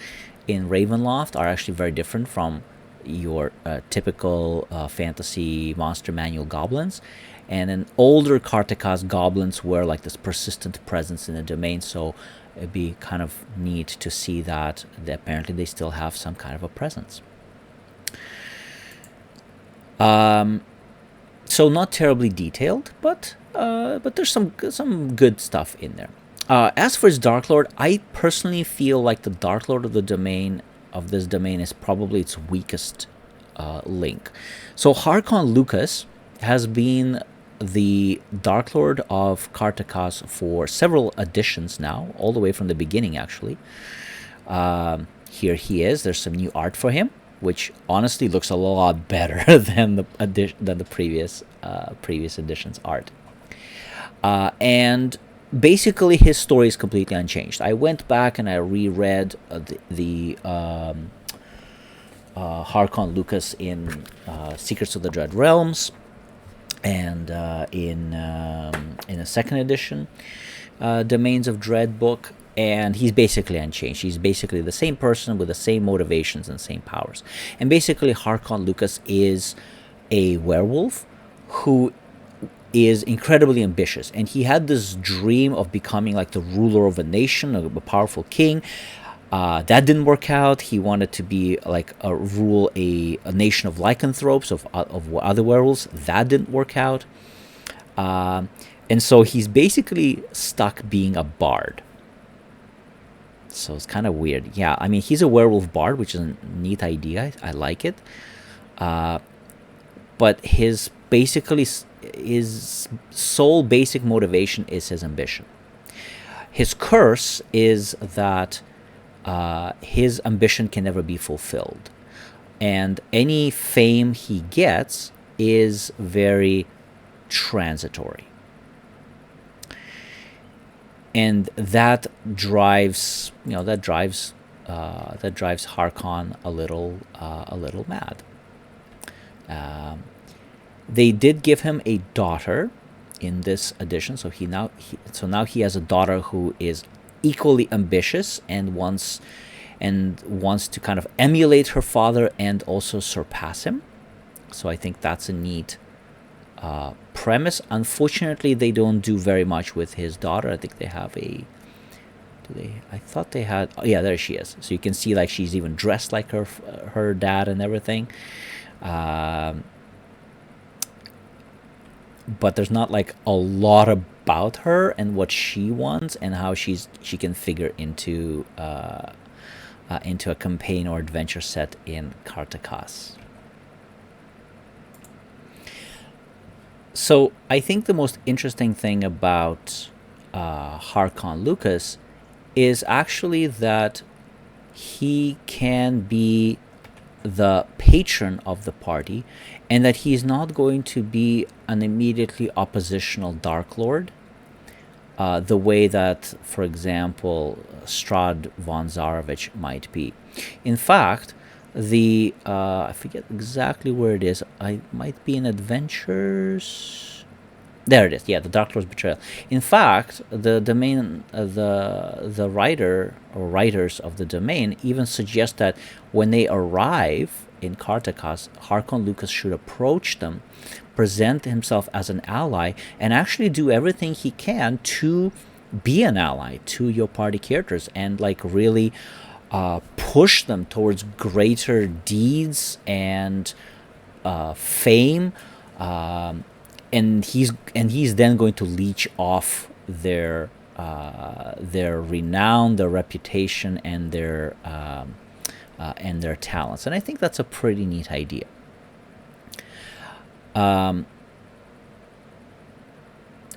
in Ravenloft are actually very different from your typical fantasy monster manual goblins. And in older Kartakass, goblins were like this persistent presence in the domain, so it'd be kind of neat to see that apparently they still have some kind of a presence. So not terribly detailed, but there's some good stuff in there. As for his Dark Lord, I personally feel like the Dark Lord of this domain is probably its weakest link. So Harkon Lucas has been the Dark Lord of Kartakass for several editions now, all the way from the beginning actually. Here he is. There's some new art for him, which honestly looks a lot better than the previous edition's art. And basically his story is completely unchanged. I went back and I reread the Harkon Lucas in Secrets of the Dread Realms, and in a second edition Domains of Dread book, and he's basically unchanged. He's basically the same person with the same motivations and same powers. And basically Harkon Lucas is a werewolf who is incredibly ambitious, and he had this dream of becoming like the ruler of a nation, a powerful king. That didn't work out. He wanted to be like rule a nation of lycanthropes, of other werewolves. That didn't work out. And so he's basically stuck being a bard. So it's kind of weird. Yeah, I mean, he's a werewolf bard, which is a neat idea. I like it. But his sole basic motivation is his ambition. His curse is that his ambition can never be fulfilled, and any fame he gets is very transitory, and that drives Harkon a little mad. They did give him a daughter in this edition, so now he has a daughter who is equally ambitious and wants to kind of emulate her father and also surpass him. So I think that's a neat premise. Unfortunately, they don't do very much with his daughter. I think they have I thought they had. Oh yeah, there she is. So you can see like she's even dressed like her dad and everything. But there's not like a lot about her and what she wants and how she can figure into a campaign or adventure set in Kartakass. So I think the most interesting thing about Harkon Lucas is actually that he can be the patron of the party, and that he's not going to be an immediately oppositional Dark Lord, the way that, for example, Strahd von Zarovich might be. In fact, I forget exactly where it is. I might be in Adventures. There it is. Yeah, the Dark Lord's Betrayal. In fact, the domain, the writer or writers of the domain even suggest that when they arrive in Kartakass, Harkon Lucas should approach them, present himself as an ally, and actually do everything he can to be an ally to your party characters and like really push them towards greater deeds and fame, and he's then going to leech off their renown, their reputation, and their talents. And I think that's a pretty neat idea.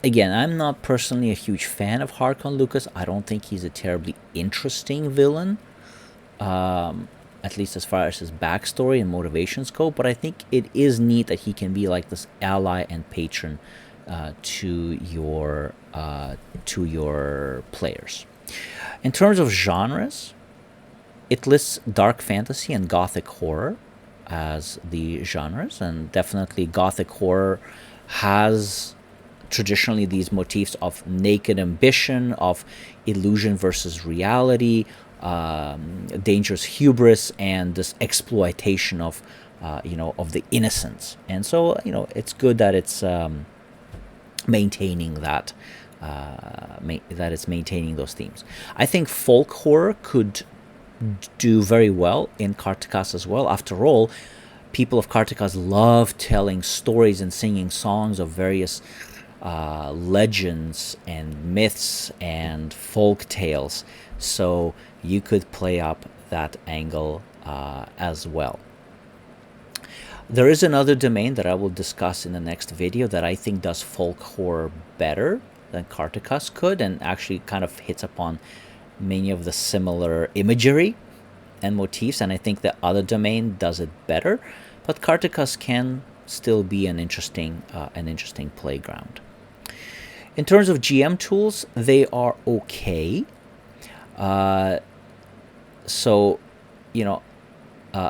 Again, I'm not personally a huge fan of Harkon Lucas. I don't think he's a terribly interesting villain, at least as far as his backstory and motivations go. But I think it is neat that he can be like this ally and patron to your players. In terms of genres, it lists dark fantasy and gothic horror as the genres, and definitely gothic horror has traditionally these motifs of naked ambition, of illusion versus reality, dangerous hubris, and this exploitation of of the innocence. And so it's good that it's maintaining that it's maintaining those themes. I think folk horror could do very well in Kartakass as well. After all, people of Kartakass love telling stories and singing songs of various legends and myths and folk tales. So you could play up that angle as well. There is another domain that I will discuss in the next video that I think does folk horror better than Kartakass could, and actually kind of hits upon many of the similar imagery and motifs, and I think the other domain does it better. But Kartakass can still be an interesting playground. In terms of GM tools, they are okay.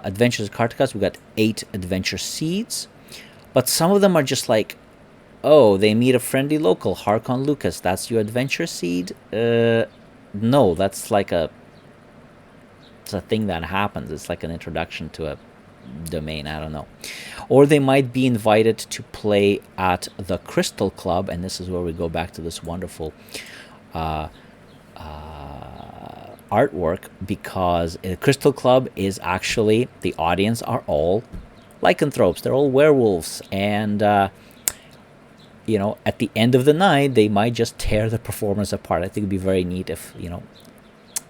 Adventures of Kartakass, we got 8 adventure seeds, but some of them are just like, oh, they meet a friendly local, Harkon Lucas, that's your adventure seed? No, that's like it's a thing that happens. It's like an introduction to a domain, I don't know. Or they might be invited to play at the Crystal Club, and this is where we go back to this wonderful artwork, because the Crystal Club is actually, the audience are all lycanthropes. They're all werewolves, and at the end of the night, they might just tear the performers apart. I think it'd be very neat if,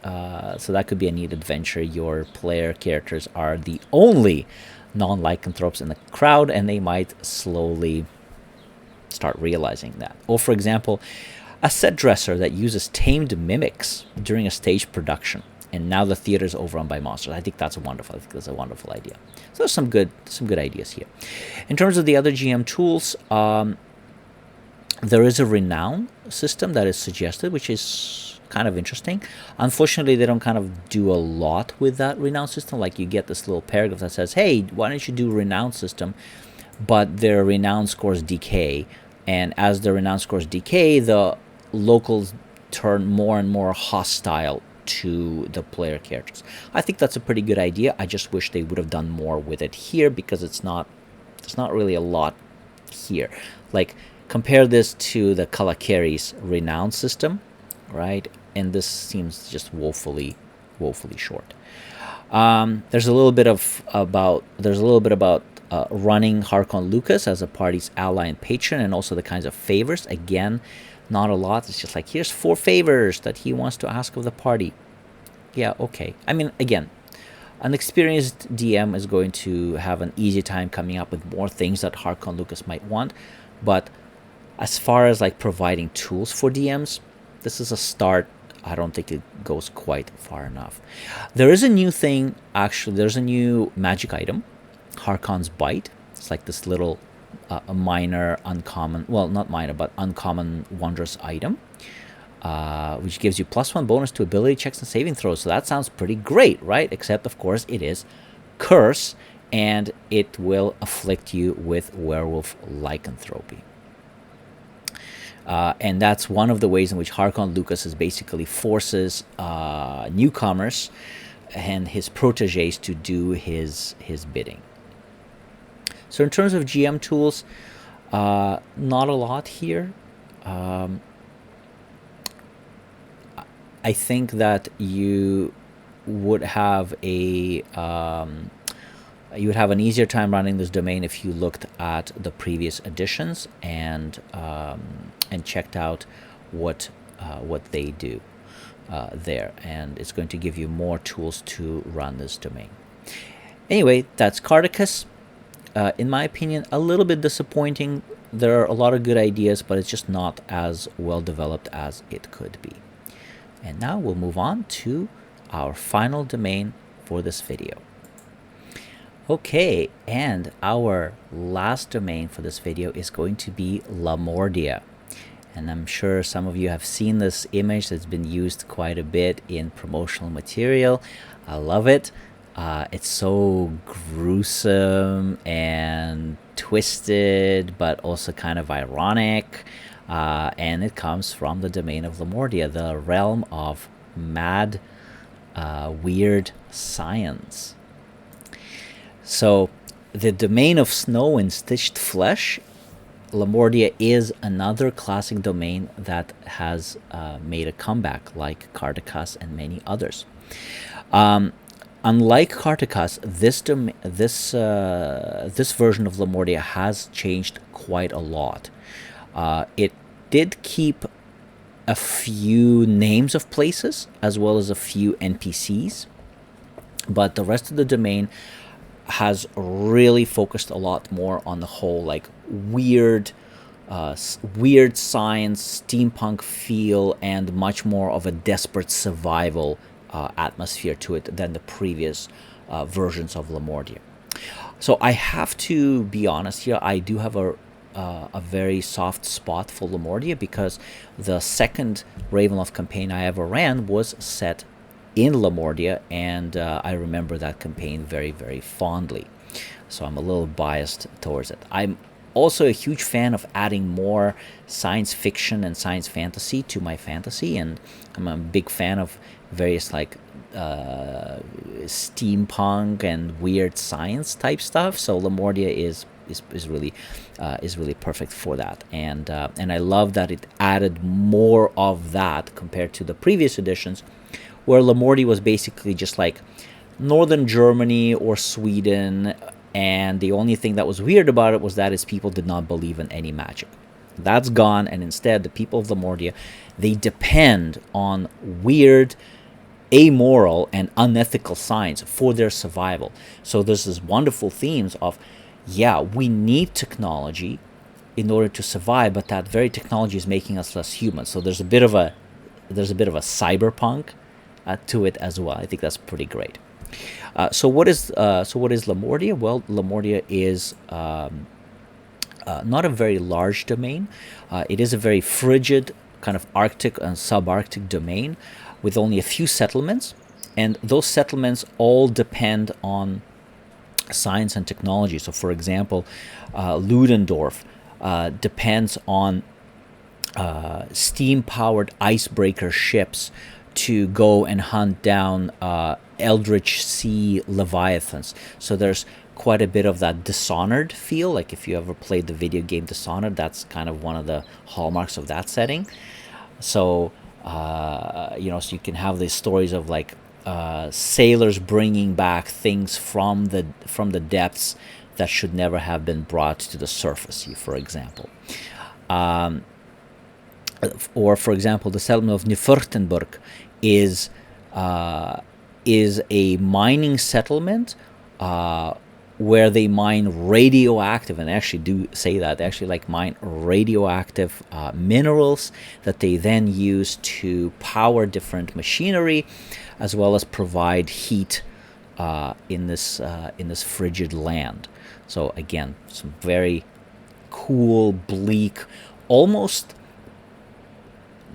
so that could be a neat adventure. Your player characters are the only non-lycanthropes in the crowd, and they might slowly start realizing that. Or, for example, a set dresser that uses tamed mimics during a stage production, and now the theater is overrun by monsters. I think that's wonderful. I think that's a wonderful idea. So there's some good ideas here. In terms of the other GM tools, there is a renown system that is suggested, which is kind of interesting. Unfortunately, they don't kind of do a lot with that renown system. Like, you get this little paragraph that says, hey, why don't you do renown system? But their renown scores decay, and as the renown scores decay, the locals turn more and more hostile to the player characters. I think that's a pretty good idea. I just wish they would have done more with it here, because there's not really a lot here. Like, compare this to the Kalakeri's renown system, right? And this seems just woefully short. There's a little bit about running Harkon Lucas as a party's ally and patron, and also the kinds of favors. Again, not a lot. It's just like, here's 4 favors that he wants to ask of the party. Yeah, okay. I mean, again, an experienced DM is going to have an easy time coming up with more things that Harkon Lucas might want. But as far as like providing tools for DMs, this is a start. I don't think it goes quite far enough. There is a new thing, actually. There's a new magic item, Harkon's Bite. It's like this little a minor, uncommon, well, not minor, but uncommon, wondrous item, which gives you +1 bonus to ability checks and saving throws. So that sounds pretty great, right? Except, of course, it is curse, and it will afflict you with werewolf lycanthropy. And that's one of the ways in which Harkon Lucas is basically forces newcomers and his proteges to do his bidding. So in terms of GM tools, not a lot here. I think that you would have a you would have an easier time running this domain if you looked at the previous editions and checked out what they do there, and it's going to give you more tools to run this domain. Anyway, that's Kartakass. In my opinion, a little bit disappointing. There are a lot of good ideas, but it's just not as well developed as it could be. And now we'll move on to our final domain for this video. Okay, and our last domain for this video is going to be Lamordia. And I'm sure some of you have seen this image that's been used quite a bit in promotional material. I love it. It's so gruesome and twisted, but also kind of ironic. And it comes from the domain of Lamordia, the realm of mad, weird science. So the domain of snow and stitched flesh, Lamordia is another classic domain that has made a comeback, like Kartakass and many others. Unlike Kartakass, this version of Lamordia has changed quite a lot. It did keep a few names of places as well as a few NPCs, but the rest of the domain has really focused a lot more on the whole like weird science, steampunk feel, and much more of a desperate survival atmosphere to it than the previous versions of Lamordia. So I have to be honest here, I do have a very soft spot for Lamordia because the second Ravenloft campaign I ever ran was set in Lamordia, and I remember that campaign very, very fondly. So I'm a little biased towards it. I'm also a huge fan of adding more science fiction and science fantasy to my fantasy, and I'm a big fan of various like steampunk and weird science type stuff. So Lamordia is really perfect for that, and I love that it added more of that compared to the previous editions, where Lamordia was basically just like northern Germany or Sweden, and the only thing that was weird about it was that its people did not believe in any magic. That's gone, and instead the people of Lamordia, they depend on weird, amoral, and unethical science for their survival. So there's this wonderful themes of, yeah, we need technology in order to survive, but that very technology is making us less human. So there's a bit of a cyberpunk to it as well. I think that's pretty great. So what is Lamordia? Well, Lamordia is not a very large domain. It is a very frigid kind of Arctic and subarctic domain with only a few settlements, and those settlements all depend on science and technology. So, for example, Ludendorff depends on steam-powered icebreaker ships to go and hunt down eldritch sea leviathans. So there's quite a bit of that Dishonored feel. Like if you ever played the video game Dishonored, that's kind of one of the hallmarks of that setting. So so you can have these stories of like sailors bringing back things from the depths that should never have been brought to the surface, for example. Or, for example, the settlement of Neufurtenburg is a mining settlement where they mine radioactive, and they actually do say that, they actually like mine radioactive minerals that they then use to power different machinery, as well as provide heat in this frigid land. So again, some very cool, bleak, almost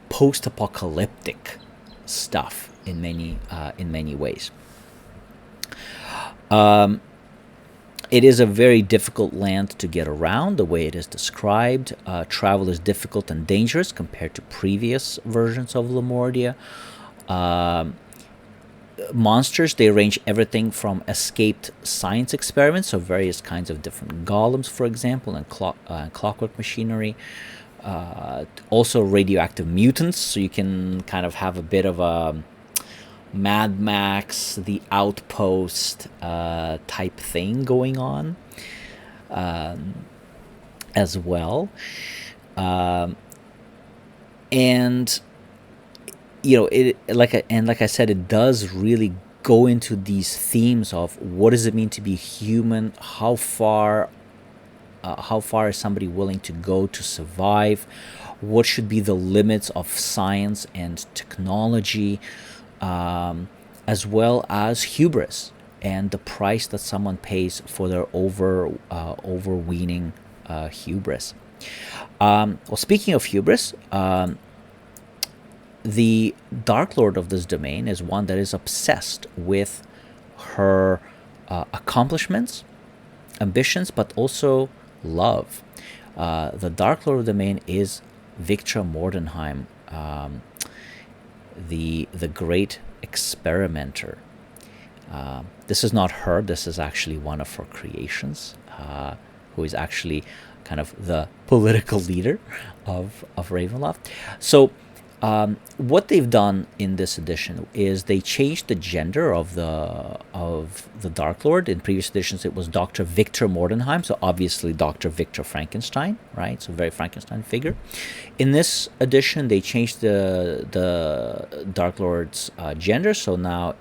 post-apocalyptic stuff in many ways. It is a very difficult land to get around, the way it is described. Travel is difficult and dangerous compared to previous versions of Lamordia. Monsters, they range everything from escaped science experiments, so various kinds of different golems, for example, and clockwork machinery, also radioactive mutants, so you can kind of have a bit of a Mad Max, The Outpost type thing going on as well. And like I said, it does really go into these themes of what does it mean to be human, how far is somebody willing to go to survive, what should be the limits of science and technology, as well as hubris and the price that someone pays for their overweening hubris. Well, speaking of hubris, the Dark Lord of this domain is one that is obsessed with her accomplishments, ambitions, but also love. The Dark Lord of the domain is Victra Mordenheim, the great experimenter. This is not her. This is actually one of her creations, who is actually kind of the political leader of Ravenloft. So what they've done in this edition is they changed the gender of the Dark Lord. In previous editions, it was Dr. Victor Mordenheim, so obviously Dr. Victor Frankenstein, right? So very Frankenstein figure. In this edition, they changed the Dark Lord's gender, so now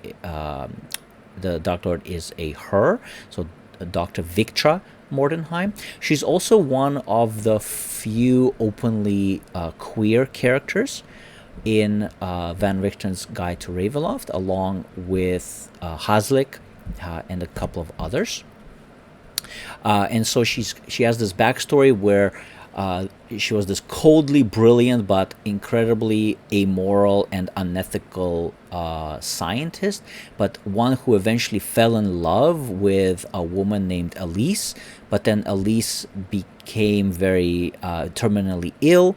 the Dark Lord is a her, so Dr. Victra Mordenheim. She's also one of the few openly queer characters in Van Richten's Guide to Ravenloft, along with Haslik and a couple of others. And so she has this backstory where she was this coldly brilliant but incredibly amoral and unethical scientist, but one who eventually fell in love with a woman named Elise, but then Elise became very terminally ill.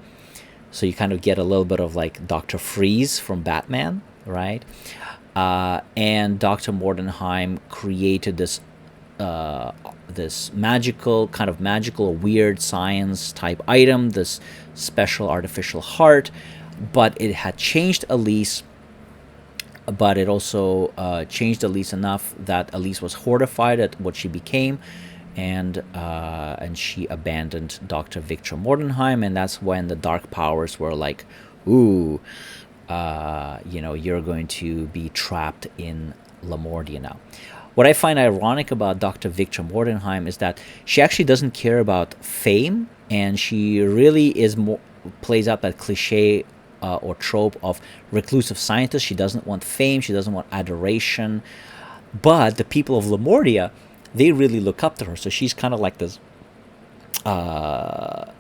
So you kind of get a little bit of like Dr. Freeze from Batman, right? And Dr. Mordenheim created this magical, weird science type item, this special artificial heart, but it had changed Elise, but it also changed Elise enough that Elise was horrified at what she became, and she abandoned Dr. Victor Mordenheim, and that's when the dark powers were like, ooh, you're going to be trapped in Lamordia now. What I find ironic about Dr. Victra Mordenheim is that she actually doesn't care about fame, and she really plays out that cliche or trope of reclusive scientist. She doesn't want fame, she doesn't want adoration, but the people of Lamordia, they really look up to her. So she's kind of like this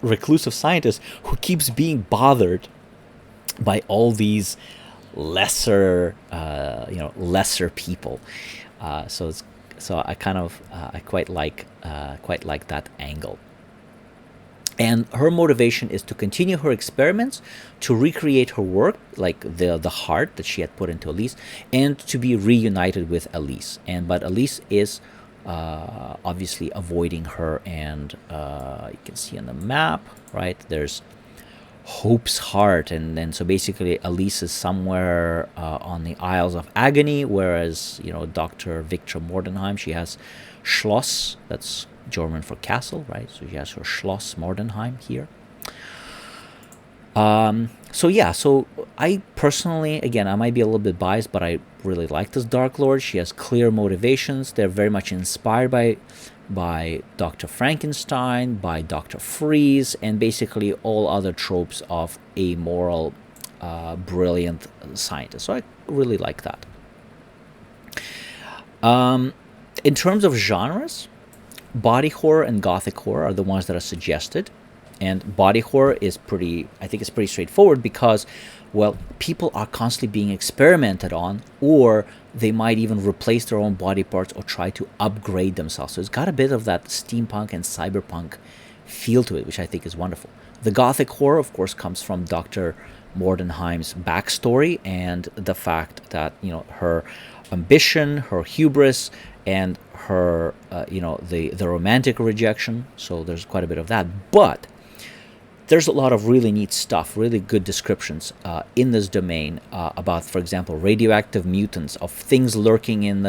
reclusive scientist who keeps being bothered by all these lesser people. So I kind of I quite like that angle. And her motivation is to continue her experiments, to recreate her work, like the heart that she had put into Elise, and to be reunited with Elise. But Elise is obviously avoiding her, and you can see on the map, right? There's Hope's Heart, and then so basically Elise is somewhere on the Isles of Agony, whereas Dr. Victra Mordenheim, she has Schloss, that's German for castle, right? So she has her Schloss Mordenheim here. So I personally, again, I might be a little bit biased, but I really like this Dark Lord. She has clear motivations. They're very much inspired by Dr. Frankenstein, by Dr. Freeze, and basically all other tropes of amoral, brilliant scientists. So I really like that. In terms of genres, body horror and gothic horror are the ones that are suggested. And body horror is pretty straightforward because, well, people are constantly being experimented on, or they might even replace their own body parts or try to upgrade themselves. So it's got a bit of that steampunk and cyberpunk feel to it, which I think is wonderful. The gothic horror, of course, comes from Dr. Mordenheim's backstory and the fact that, her ambition, her hubris, and her, the romantic rejection. So there's quite a bit of that. But there's a lot of really neat stuff, really good descriptions in this domain about, for example, radioactive mutants, of things lurking in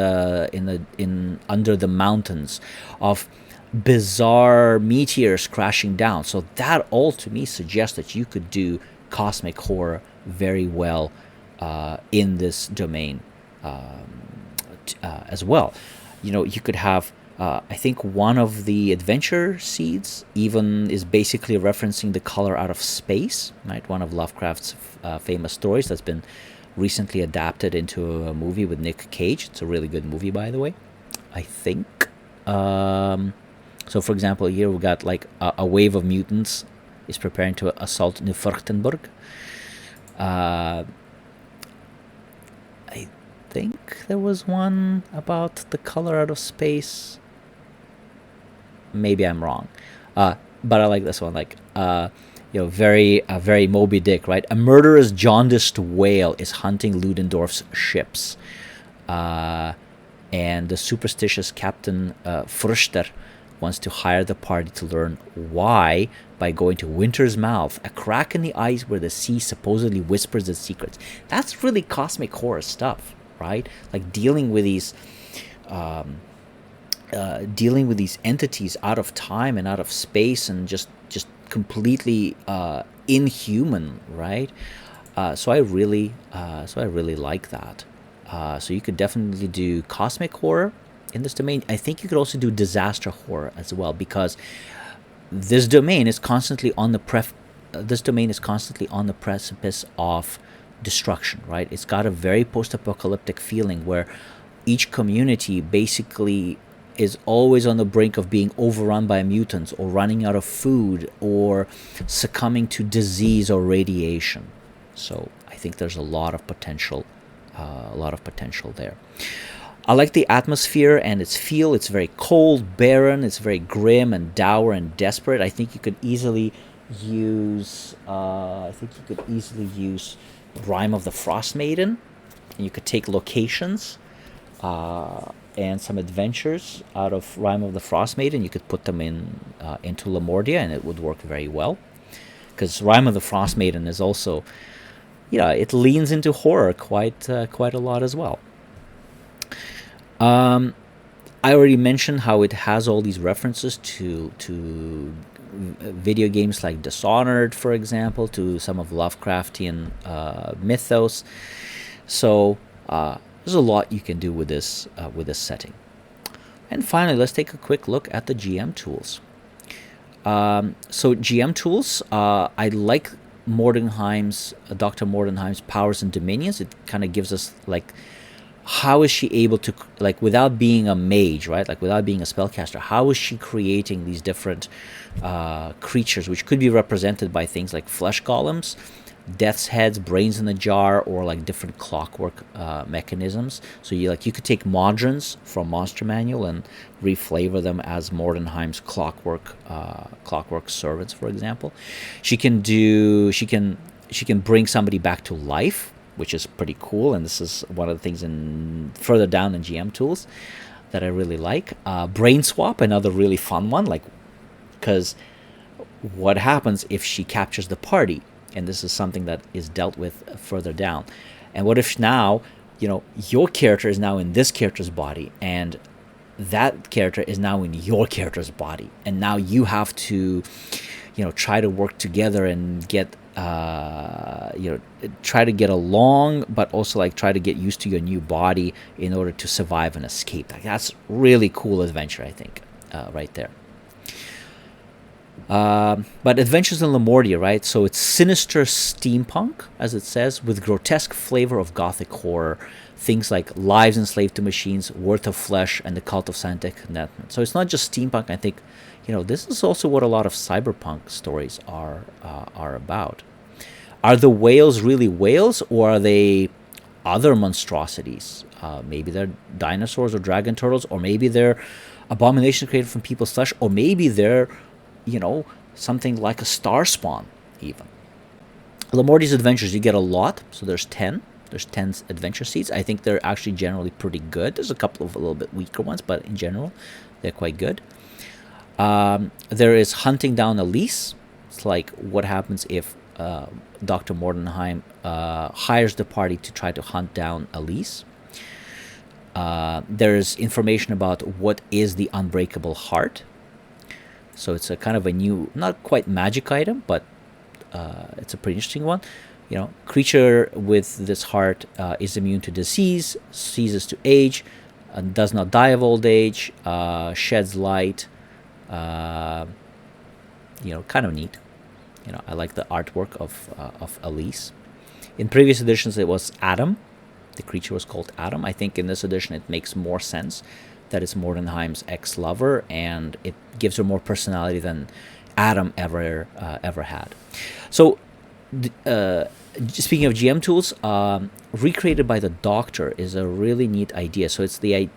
under the mountains, of bizarre meteors crashing down. So that all to me suggests that you could do cosmic horror very well in this domain as well. You could have I think one of the adventure seeds even is basically referencing the color out of space, right? One of Lovecraft's famous stories that's been recently adapted into a movie with Nick Cage. It's a really good movie, by the way, I think. So, for example, here we've got like a wave of mutants is preparing to assault Neufurchtenburg. I think there was one about the color out of space. Maybe I'm wrong, but I like this one. Like, very Moby Dick, right? A murderous, jaundiced whale is hunting Ludendorff's ships, and the superstitious Captain Früchter wants to hire the party to learn why by going to Winter's Mouth, a crack in the ice where the sea supposedly whispers its secrets. That's really cosmic horror stuff, right? Like dealing with these entities out of time and out of space, and just completely inhuman, right? So I really like that. So you could definitely do cosmic horror in this domain. I think you could also do disaster horror as well, because this domain is constantly on the precipice of destruction, right? It's got a very post-apocalyptic feeling where each community basically is always on the brink of being overrun by mutants, or running out of food, or succumbing to disease or radiation. So I think there's a lot of potential there. I like the atmosphere and its feel. It's very cold, barren. It's very grim and dour and desperate. I think you could easily use Rime of the Frost Maiden, and you could take locations and some adventures out of Rime of the Frost Maiden. You could put them into Lamordia, and it would work very well, because Rime of the Frost Maiden is also, it leans into horror quite a lot as well. I already mentioned how it has all these references to video games like Dishonored, for example, to some of Lovecraftian mythos. So there's a lot you can do with this setting. And finally, let's take a quick look at the GM tools. So GM tools, I like Dr. Mordenheim's powers and dominions. It kind of gives us like, how is she able to, like, without being a mage, right? Like without being a spellcaster, how is she creating these different creatures, which could be represented by things like flesh golems, death's heads, brains in a jar, or like different clockwork mechanisms. So you could take modrons from Monster Manual and reflavor them as Mordenheim's clockwork servants, for example. She can bring somebody back to life, which is pretty cool, and this is one of the things further down in GM tools that I really like. Brain swap, another really fun one, because what happens if she captures the party? And this is something that is dealt with further down. And what if now, your character is now in this character's body, and that character is now in your character's body, and now you have to, try to work together and get, try to get along, but also try to get used to your new body in order to survive and escape. That's really cool adventure, I think, right there. But Adventures in Lamordia, right? So it's sinister steampunk, as it says, with grotesque flavor of gothic horror. Things like lives enslaved to machines, worth of flesh, and the cult of scientific enlightenment. So it's not just steampunk. I think, this is also what a lot of cyberpunk stories are about. Are the whales really whales, or are they other monstrosities? Maybe they're dinosaurs or dragon turtles, or maybe they're abominations created from people's flesh, or maybe they're something like a star spawn, even. Lamordia's adventures, you get a lot. So there's 10. There's 10 adventure seeds. I think they're actually generally pretty good. There's a couple of a little bit weaker ones, but in general, they're quite good. There is Hunting Down Elise, It's like what happens if Dr. Mordenheim hires the party to try to hunt down Elise. There's information about what is the Unbreakable Heart. So it's a kind of a new, not quite magic item, but it's a pretty interesting one. You know, creature with this heart is immune to disease, ceases to age, does not die of old age, sheds light. You know, kind of neat. You know, I like the artwork of Elise. In previous editions, it was Adam. The creature was called Adam. I think in this edition, it makes more sense that it's Mordenheim's ex-lover, and it gives her more personality than Adam ever had. So, speaking of GM tools, recreated by the Doctor is a really neat idea. So it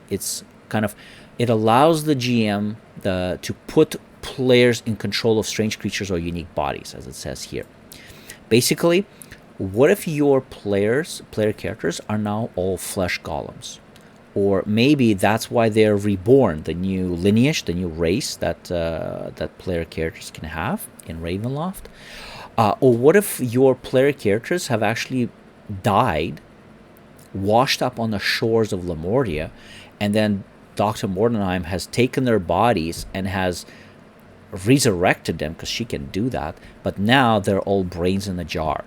allows the GM to put players in control of strange creatures or unique bodies, as it says here. Basically, what if your player characters are now all flesh golems? Or maybe that's why they're reborn, the new lineage, the new race that player characters can have in Ravenloft. Or what if your player characters have actually died, washed up on the shores of Lamordia, and then Dr. Mordenheim has taken their bodies and has resurrected them, because she can do that, but now they're all brains in a jar.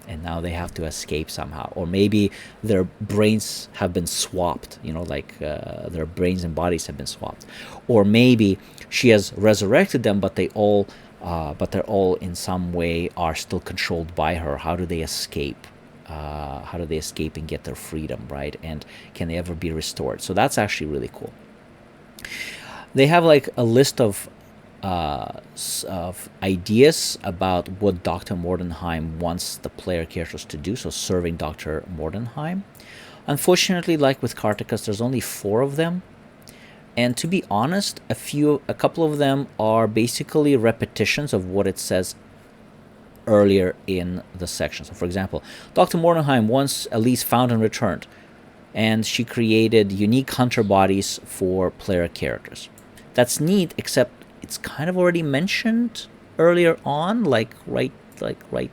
And now they have to escape somehow. Or maybe their brains have been swapped, you know, like their brains and bodies have been swapped. Or maybe she has resurrected them, but they're all in some way are still controlled by her. How do they escape? How do they escape and get their freedom, right? And can they ever be restored? So that's actually really cool. They have like a list of ideas about what Dr. Mordenheim wants the player characters to do, so serving Dr. Mordenheim. Unfortunately, like with Kartakass, there's only 4 of them, and to be honest, a couple of them are basically repetitions of what it says earlier in the section. So for example, Dr. Mordenheim once Elise found and returned, and she created unique hunter bodies for player characters. That's neat, except it's kind of already mentioned earlier on, like right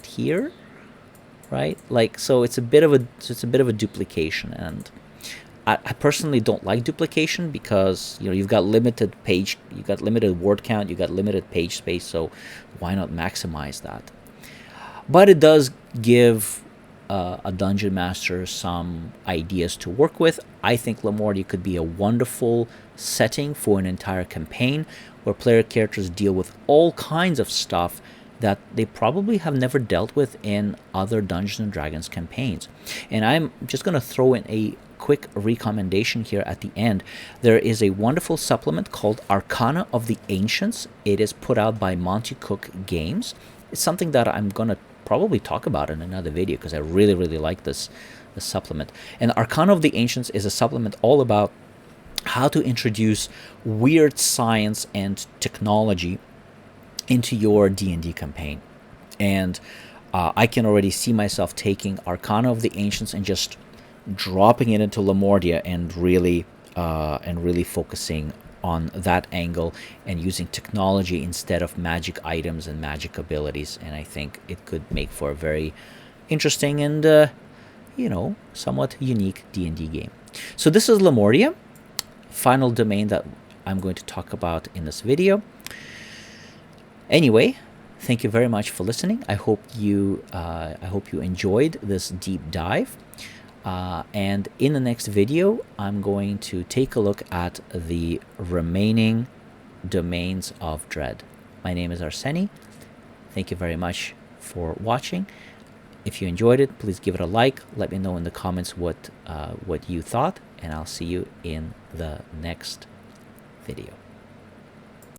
here, right? Like, so it's a bit of a duplication, and I personally don't like duplication, because you know you've got limited word count, you've got limited page space, so why not maximize that? But it does give a dungeon master some ideas to work with. I think Lamordia could be a wonderful setting for an entire campaign where player characters deal with all kinds of stuff that they probably have never dealt with in other Dungeons & Dragons campaigns. And I'm just going to throw in a quick recommendation here at the end. There is a wonderful supplement called Arcana of the Ancients. It is put out by Monty Cook Games. It's something that I'm going to probably talk about in another video, because I really, really like this supplement. And Arcana of the Ancients is a supplement all about how to introduce weird science and technology into your D&D campaign. And I can already see myself taking Arcana of the Ancients and just dropping it into Lamordia and really focusing on that angle and using technology instead of magic items and magic abilities. And I think it could make for a very interesting and somewhat unique D&D game. So this is Lamordia, final domain that I'm going to talk about in this video. Anyway, thank you very much for listening. I hope you enjoyed this deep dive. And in the next video, I'm going to take a look at the remaining domains of Dread. My name is Arseni. Thank you very much for watching. If you enjoyed it, please give it a like. Let me know in the comments what you thought, and I'll see you in the next video.